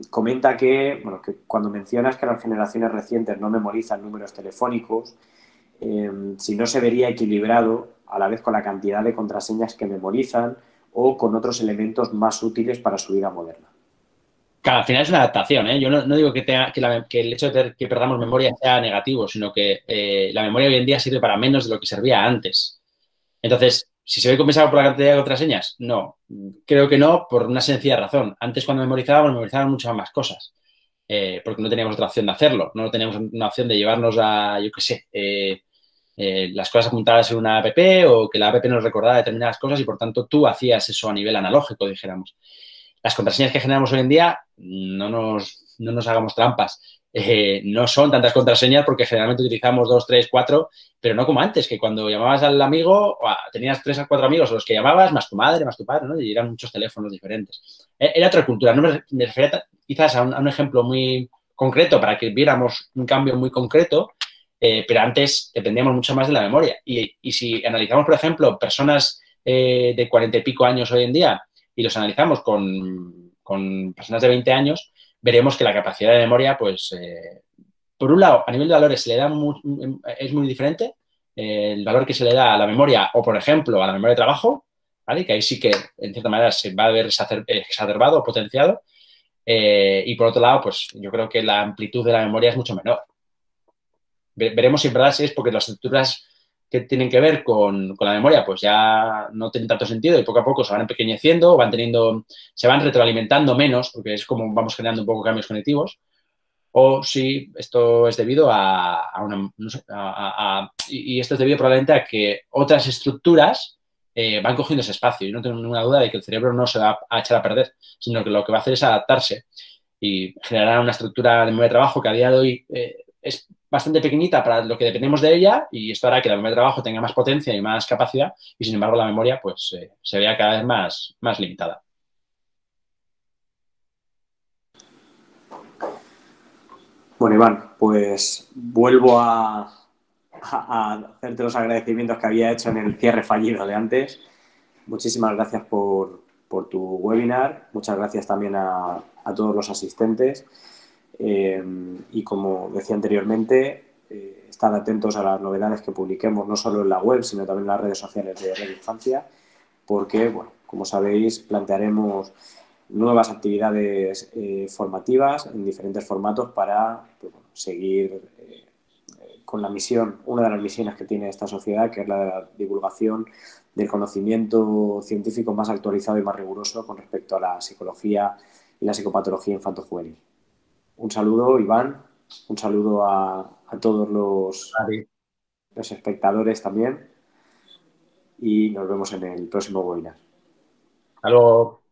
Comenta que, bueno, que cuando mencionas que las generaciones recientes no memorizan números telefónicos, si no se vería equilibrado a la vez con la cantidad de contraseñas que memorizan o con otros elementos más útiles para su vida moderna.
Claro, al final es una adaptación, ¿eh? Yo no digo que el hecho de que perdamos memoria sea negativo, sino que la memoria hoy en día sirve para menos de lo que servía antes. Entonces, ¿si se ve compensado por la cantidad de contraseñas? No. Creo que no, por una sencilla razón. Antes, cuando memorizábamos muchas más cosas. Porque no teníamos otra opción de hacerlo. No teníamos una opción de llevarnos a, yo qué sé, las cosas apuntadas en una app o que la app nos recordara determinadas cosas y, por tanto, tú hacías eso a nivel analógico, dijéramos. Las contraseñas que generamos hoy en día, no nos hagamos trampas. No son tantas contraseñas porque generalmente utilizamos 2, 3, 4, pero no como antes, que cuando llamabas al amigo, tenías 3 o 4 amigos a los que llamabas, más tu madre, más tu padre, ¿no? Y eran muchos teléfonos diferentes. Era otra cultura. No me refería quizás a un ejemplo muy concreto para que viéramos un cambio muy concreto, pero antes dependíamos mucho más de la memoria. Y si analizamos, por ejemplo, personas de 40 y pico años hoy en día y los analizamos con personas de 20 años, veremos que la capacidad de memoria, pues, por un lado, a nivel de valores es muy diferente. El valor que se le da a la memoria o, por ejemplo, a la memoria de trabajo, ¿vale? Que ahí sí que, en cierta manera, se va a ver exacerbado o potenciado. Y, por otro lado, pues, yo creo que la amplitud de la memoria es mucho menor. Veremos si en verdad es porque las estructuras que tienen que ver con la memoria, pues ya no tienen tanto sentido y poco a poco se van empequeñeciendo, se van retroalimentando menos, porque es como vamos generando un poco cambios cognitivos, o si esto es debido a una, no sé, y esto es debido probablemente a que otras estructuras van cogiendo ese espacio. Y no tengo ninguna duda de que el cerebro no se va a echar a perder, sino que lo que va a hacer es adaptarse y generar una estructura de memoria de trabajo que a día de hoy es bastante pequeñita para lo que dependemos de ella y esto hará que la memoria de trabajo tenga más potencia y más capacidad y, sin embargo, la memoria pues se vea cada vez más limitada.
Bueno, Iván, pues vuelvo a hacerte los agradecimientos que había hecho en el cierre fallido de antes. Muchísimas gracias por tu webinar. Muchas gracias también a todos los asistentes. Y como decía anteriormente, estad atentos a las novedades que publiquemos, no solo en la web, sino también en las redes sociales de Red Infancia, porque, bueno, como sabéis, plantearemos nuevas actividades formativas en diferentes formatos para, pues, bueno, seguir con la misión, una de las misiones que tiene esta sociedad, que es la de la divulgación del conocimiento científico más actualizado y más riguroso con respecto a la psicología y la psicopatología infanto-juvenil. Un saludo, Iván, un saludo a todos los espectadores también y nos vemos en el próximo webinar.
Hasta luego.